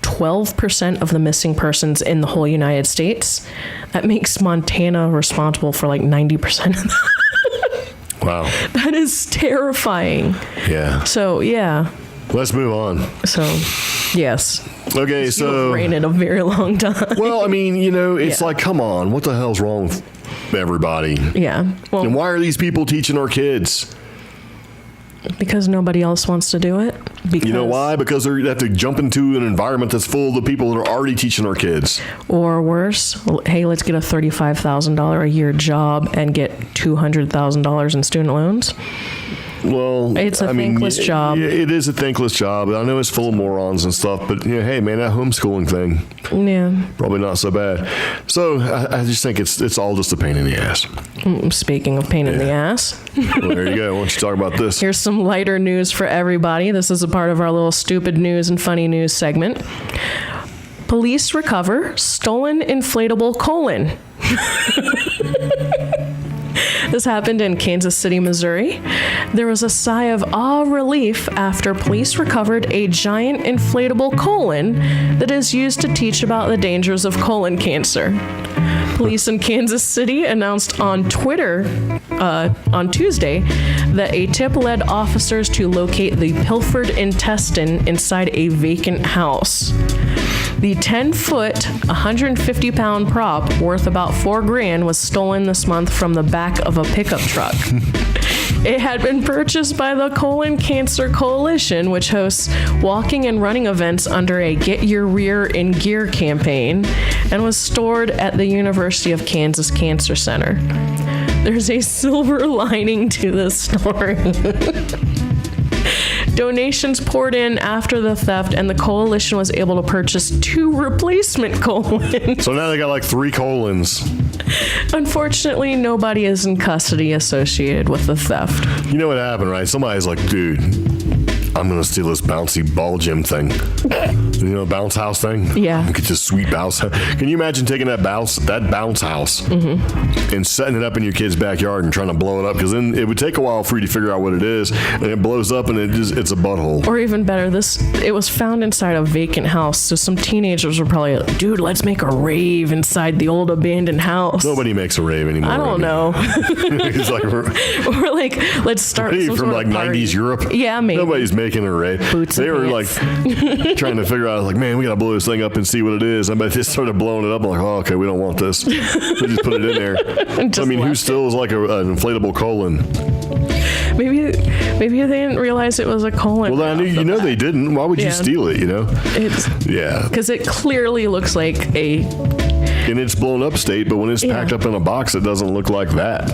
[SPEAKER 3] 12% of the missing persons in the whole United States. That makes Montana responsible for like 90% of that.
[SPEAKER 2] Wow.
[SPEAKER 3] That is terrifying.
[SPEAKER 2] Yeah.
[SPEAKER 3] So, yeah.
[SPEAKER 2] Let's move on.
[SPEAKER 3] So, yes.
[SPEAKER 2] Okay, so
[SPEAKER 3] Rained a very long time.
[SPEAKER 2] well, I mean, it's
[SPEAKER 3] Yeah.
[SPEAKER 2] like, come on, what the hell's wrong with everybody?
[SPEAKER 3] Yeah. Well,
[SPEAKER 2] And why are these people teaching our kids?
[SPEAKER 3] because nobody else wants to do it. Because,
[SPEAKER 2] You know why? Because they have to jump into an environment that's full of the people that are already teaching our kids.
[SPEAKER 3] Or worse, hey, let's get a $35,000 a year job and get $200,000 in student loans.
[SPEAKER 2] Well,
[SPEAKER 3] It's a thankless job.
[SPEAKER 2] It is a thankless job. I know it's full of morons and stuff, but hey, man, that homeschooling thing,
[SPEAKER 3] Yeah.
[SPEAKER 2] probably not so bad. So I just think it's all just a pain in the ass.
[SPEAKER 3] Speaking of pain in the ass,
[SPEAKER 2] Well, there you go. Why don't you talk about this?
[SPEAKER 3] here's some lighter news for everybody. This is a part of our little stupid news and funny news segment. Police recover stolen inflatable colon. This happened in Kansas City, Missouri. There was a sigh of relief after police recovered a giant inflatable colon that is used to teach about the dangers of colon cancer. Police in Kansas City announced on Twitter on Tuesday that a tip led officers to locate the pilfered intestine inside a vacant house. The 10-foot, 150-pound prop worth about $4,000 was stolen this month from the back of a pickup truck. It had been purchased by the Colon Cancer Coalition, which hosts walking and running events under a Get Your Rear in Gear campaign, and was stored at the University of Kansas Cancer Center. There's a silver lining to this story. Donations poured in after the theft, and the coalition was able to purchase 2 replacement colons.
[SPEAKER 2] So now they got like 3 colons.
[SPEAKER 3] Unfortunately, nobody is in custody associated with the theft.
[SPEAKER 2] You know what happened, right? Somebody's like, dude, I'm going to steal this bouncy ball gym thing. Bounce house thing?
[SPEAKER 3] Yeah.
[SPEAKER 2] Get this sweet bounce house. Can you imagine taking that bounce house and setting it up in your kid's backyard and trying to blow it up? Because then it would take a while for you to figure out what it is, and it blows up and it's a butthole.
[SPEAKER 3] Or even better, it was found inside a vacant house, so some teenagers were probably like, dude, let's make a rave inside the old abandoned house.
[SPEAKER 2] Nobody makes a rave anymore.
[SPEAKER 3] I don't know.
[SPEAKER 2] It's like
[SPEAKER 3] Or like, let's start
[SPEAKER 2] rave
[SPEAKER 3] some
[SPEAKER 2] from
[SPEAKER 3] sort
[SPEAKER 2] like
[SPEAKER 3] of party.
[SPEAKER 2] 90s Europe.
[SPEAKER 3] Yeah, maybe.
[SPEAKER 2] Nobody's making a rave.
[SPEAKER 3] Boots
[SPEAKER 2] they
[SPEAKER 3] and
[SPEAKER 2] were
[SPEAKER 3] pants.
[SPEAKER 2] like trying to figure out, like, man, we got to blow this thing up and see what it is. I bet they started blowing it up. I'm like, oh, okay, we don't want this. We just put it in there. I mean, who steals like an inflatable colon?
[SPEAKER 3] Maybe they didn't realize it was a colon.
[SPEAKER 2] Well, I knew they didn't. Why would you
[SPEAKER 3] Yeah.
[SPEAKER 2] steal it?
[SPEAKER 3] It's
[SPEAKER 2] Yeah.
[SPEAKER 3] because it clearly looks like a.
[SPEAKER 2] In its blown up state, but when it's packed up in a box, it doesn't look like that.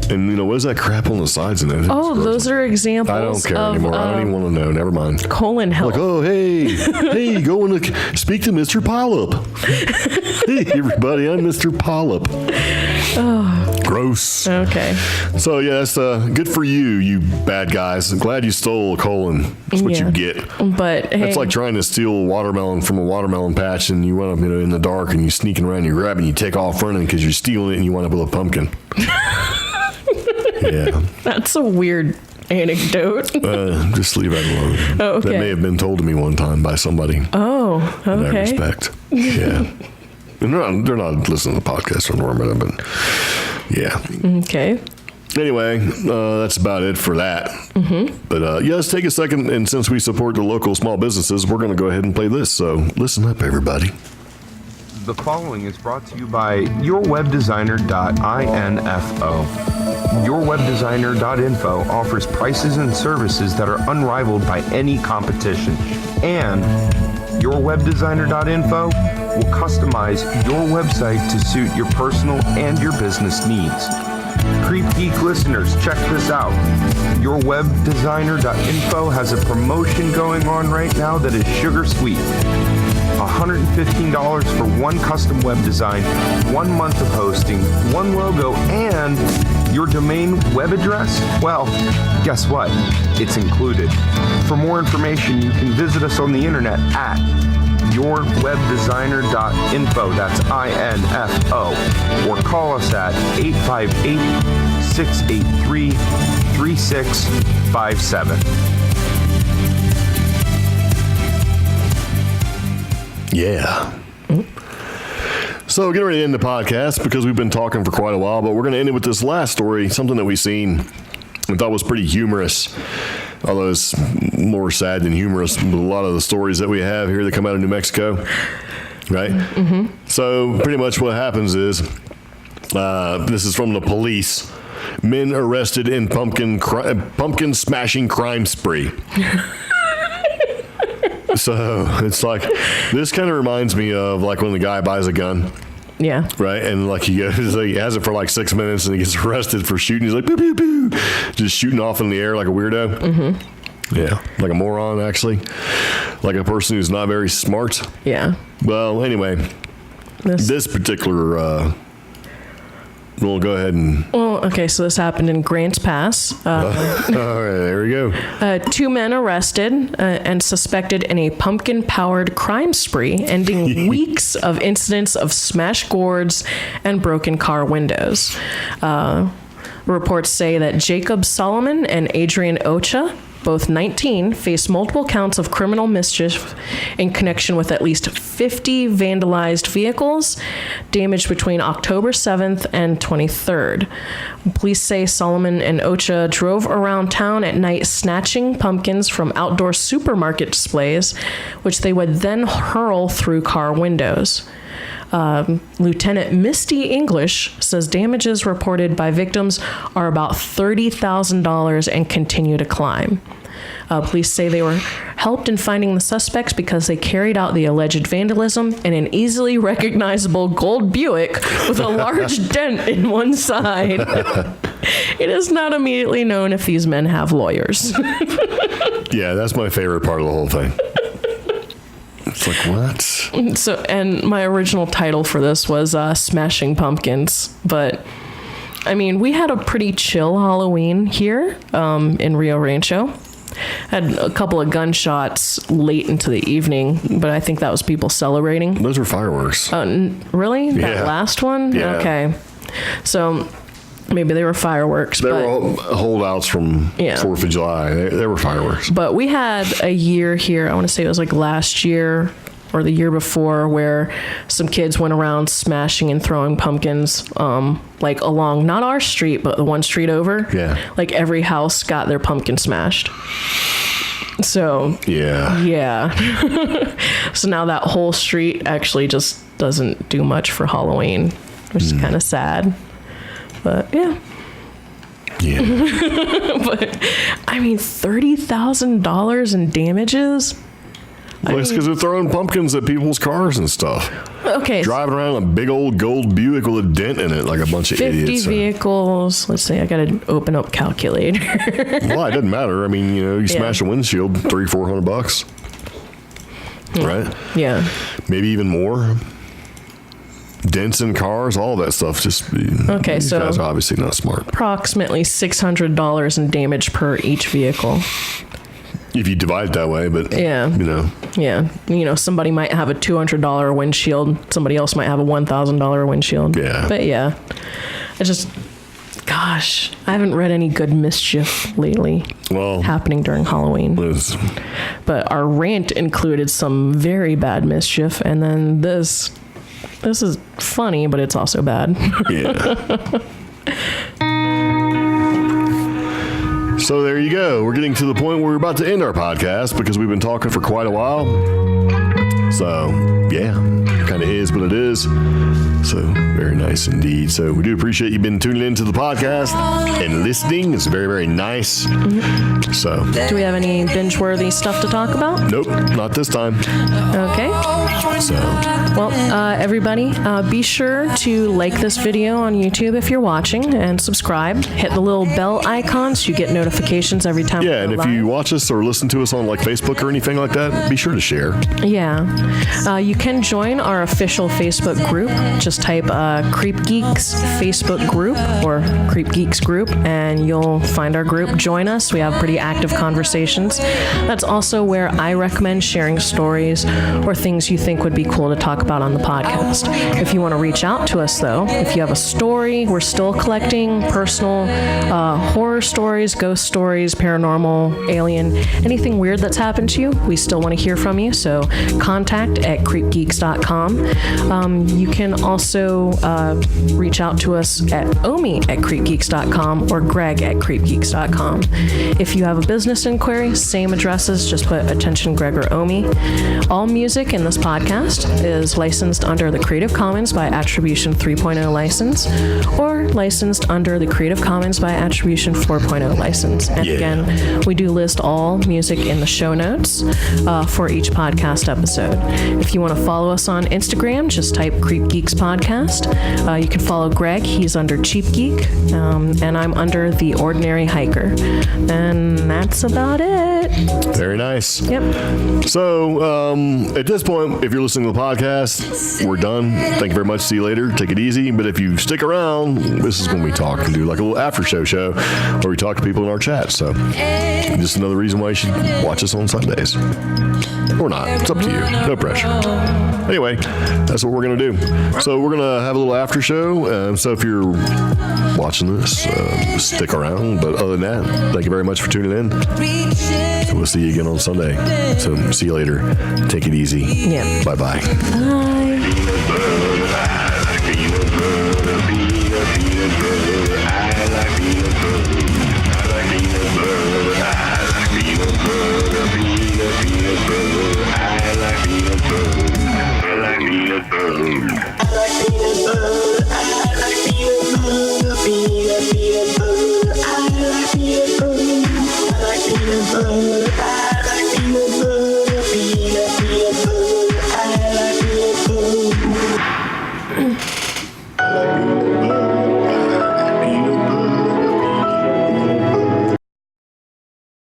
[SPEAKER 2] And what is that crap on the sides in it?
[SPEAKER 3] Oh, those are examples.
[SPEAKER 2] I don't care
[SPEAKER 3] of,
[SPEAKER 2] anymore. I don't even want to know. Never mind.
[SPEAKER 3] colon health.
[SPEAKER 2] Like, oh, hey, go and speak to Mr. Polyp. Hey, everybody, I'm Mr. Polyp. Oh. Gross.
[SPEAKER 3] Okay.
[SPEAKER 2] So, yeah, that's good for you bad guys. I'm glad you stole a colon. That's what you get.
[SPEAKER 3] But hey,
[SPEAKER 2] That's like trying to steal a watermelon from a watermelon patch, and you went up in the dark, and you're sneaking around, you grab it, and you take off running because you're stealing it, and you wind up with a pumpkin. Yeah.
[SPEAKER 3] that's a weird anecdote.
[SPEAKER 2] Just leave that alone.
[SPEAKER 3] Oh, okay.
[SPEAKER 2] That may have been told to me one time by somebody
[SPEAKER 3] Oh,
[SPEAKER 2] that I
[SPEAKER 3] okay.
[SPEAKER 2] respect. Yeah. And they're not listening to the podcast from Norman, but yeah.
[SPEAKER 3] Okay.
[SPEAKER 2] Anyway, that's about it for that. Mm-hmm. But let's take a second, and since we support the local small businesses, we're going to go ahead and play this. So listen up, everybody.
[SPEAKER 4] The following is brought to you by yourwebdesigner.info. Yourwebdesigner.info offers prices and services that are unrivaled by any competition. And yourwebdesigner.info will customize your website to suit your personal and your business needs. CreepGeek listeners, check this out. Yourwebdesigner.info has a promotion going on right now that is sugar sweet. $115 for one custom web design, 1 month of hosting, one logo, and your domain web address? Well, guess what? It's included. For more information, you can visit us on the internet at yourwebdesigner.info. That's INFO. Or call us at 858-683-3657.
[SPEAKER 2] Yeah. So getting ready to end the podcast because we've been talking for quite a while, but we're going to end it with this last story, something that we've seen and thought was pretty humorous. although it's more sad than humorous, a lot of the stories that we have here that come out of New Mexico, right? Mm-hmm. So pretty much what happens is, this is from the police, men arrested in pumpkin smashing crime spree. So it's like, this kind of reminds me of like when the guy buys a gun.
[SPEAKER 3] Yeah.
[SPEAKER 2] Right. And like he has it for like 6 minutes and he gets arrested for shooting. He's like, pew, pew, pew, just shooting off in the air like a weirdo. Mm-hmm. Yeah. Like a moron, actually. Like a person who's not very smart.
[SPEAKER 3] Yeah.
[SPEAKER 2] Well, anyway, this particular, we'll go ahead and.
[SPEAKER 3] Well, okay, so this happened in Grants Pass.
[SPEAKER 2] All right, there we go.
[SPEAKER 3] 2 men arrested and suspected in a pumpkin-powered crime spree, ending weeks of incidents of smashed gourds and broken car windows. Reports say that Jacob Solomon and Adrian Ocha, both 19, face multiple counts of criminal mischief in connection with at least 50 vandalized vehicles damaged between October 7th and 23rd. Police say Solomon and Ocha drove around town at night snatching pumpkins from outdoor supermarket displays, which they would then hurl through car windows. Lieutenant Misty English says damages reported by victims are about $30,000 and continue to climb. Police say they were helped in finding the suspects because they carried out the alleged vandalism in an easily recognizable gold Buick with a large dent in one side. It is not immediately known if these men have lawyers.
[SPEAKER 2] Yeah, that's my favorite part of the whole thing. It's like, what?
[SPEAKER 3] So, and my original title for this was Smashing Pumpkins. But, I mean, we had a pretty chill Halloween here in Rio Rancho. Had a couple of gunshots late into the evening, but I think that was people celebrating.
[SPEAKER 2] Those were fireworks.
[SPEAKER 3] Really?
[SPEAKER 2] Yeah.
[SPEAKER 3] That last one?
[SPEAKER 2] Yeah.
[SPEAKER 3] Okay. So, maybe they were fireworks.
[SPEAKER 2] They were holdouts from 4th of July. They were fireworks.
[SPEAKER 3] But we had a year here, I want to say it was like last year or the year before, where some kids went around smashing and throwing pumpkins, like along, not our street, but the one street over.
[SPEAKER 2] Yeah.
[SPEAKER 3] Like every house got their pumpkin smashed. So. Yeah. So now that whole street actually just doesn't do much for Halloween, which is kind of sad. But yeah. But I mean, $30,000 in damages.
[SPEAKER 2] Well, it's because they're throwing pumpkins at people's cars and stuff.
[SPEAKER 3] Okay.
[SPEAKER 2] Driving around a big old gold Buick with a dent in it like a bunch of
[SPEAKER 3] 50
[SPEAKER 2] idiots.
[SPEAKER 3] 50 vehicles. Let's see. I got to open up calculator.
[SPEAKER 2] Well, it doesn't matter. I mean, you smash a windshield, $300-400, right?
[SPEAKER 3] Yeah.
[SPEAKER 2] Maybe even more. Dents in cars, all that stuff. Just
[SPEAKER 3] okay.
[SPEAKER 2] These guys are obviously not smart.
[SPEAKER 3] Approximately $600 in damage per each vehicle.
[SPEAKER 2] If you divide it that way, but
[SPEAKER 3] somebody might have a $200 windshield, somebody else might have a $1,000 windshield.
[SPEAKER 2] Yeah.
[SPEAKER 3] But yeah, gosh, I haven't read any good mischief lately.
[SPEAKER 2] Well,
[SPEAKER 3] happening during Halloween. But our rant included some very bad mischief, and then this is funny, but it's also bad.
[SPEAKER 2] Yeah. So there you go. We're getting to the point where we're about to end our podcast because we've been talking for quite a while. So, yeah, it kind of is what it is. So, very nice indeed. So, we do appreciate you been tuning into the podcast and listening. It's very, very nice. Mm-hmm. So,
[SPEAKER 3] do we have any binge-worthy stuff to talk about?
[SPEAKER 2] Nope, not this time.
[SPEAKER 3] Okay.
[SPEAKER 2] So,
[SPEAKER 3] well, everybody, be sure to like this video on YouTube if you're watching and subscribe. Hit the little bell icon so you get notifications every time.
[SPEAKER 2] Yeah, and if you watch us or listen to us on like Facebook or anything like that, be sure to share.
[SPEAKER 3] Yeah. You can join our official Facebook group. Just type CreepGeeks Facebook group or CreepGeeks group, and you'll find our group. Join us. We have pretty active conversations. That's also where I recommend sharing stories or things you think would be cool to talk about on the podcast. If you want to reach out to us, though, if you have a story, we're still collecting personal horror stories, ghost stories, paranormal, alien, anything weird that's happened to you. We still want to hear from you, so contact@creepgeeks.com. You can also also reach out to us at omi@creepgeeks.com or greg@creepgeeks.com. If you have a business inquiry, same addresses, just put attention Greg or Omi. All music in this podcast is licensed under the Creative Commons by Attribution 3.0 license or licensed under the Creative Commons by Attribution 4.0 license. And again, we do list all music in the show notes for each podcast episode. If you want to follow us on Instagram, just type Creep Geeks Podcast. You can follow Greg. He's under Cheap Geek, and I'm under The Ordinary Hiker. And that's about it.
[SPEAKER 2] Very nice.
[SPEAKER 3] Yep.
[SPEAKER 2] So, at this point, if you're listening to the podcast, we're done. Thank you very much. See you later. Take it easy. But if you stick around, this is when we talk and do like a little after show where we talk to people in our chat. So, just another reason why you should watch us on Sundays. Or not. It's up to you. No pressure. Anyway, that's what we're going to do. So we're going to have a little after show. So if you're watching this, stick around. But other than that, thank you very much for tuning in. We'll see you again on Sunday. So see you later. Take it easy.
[SPEAKER 3] Yeah.
[SPEAKER 2] Bye-bye.
[SPEAKER 3] Bye.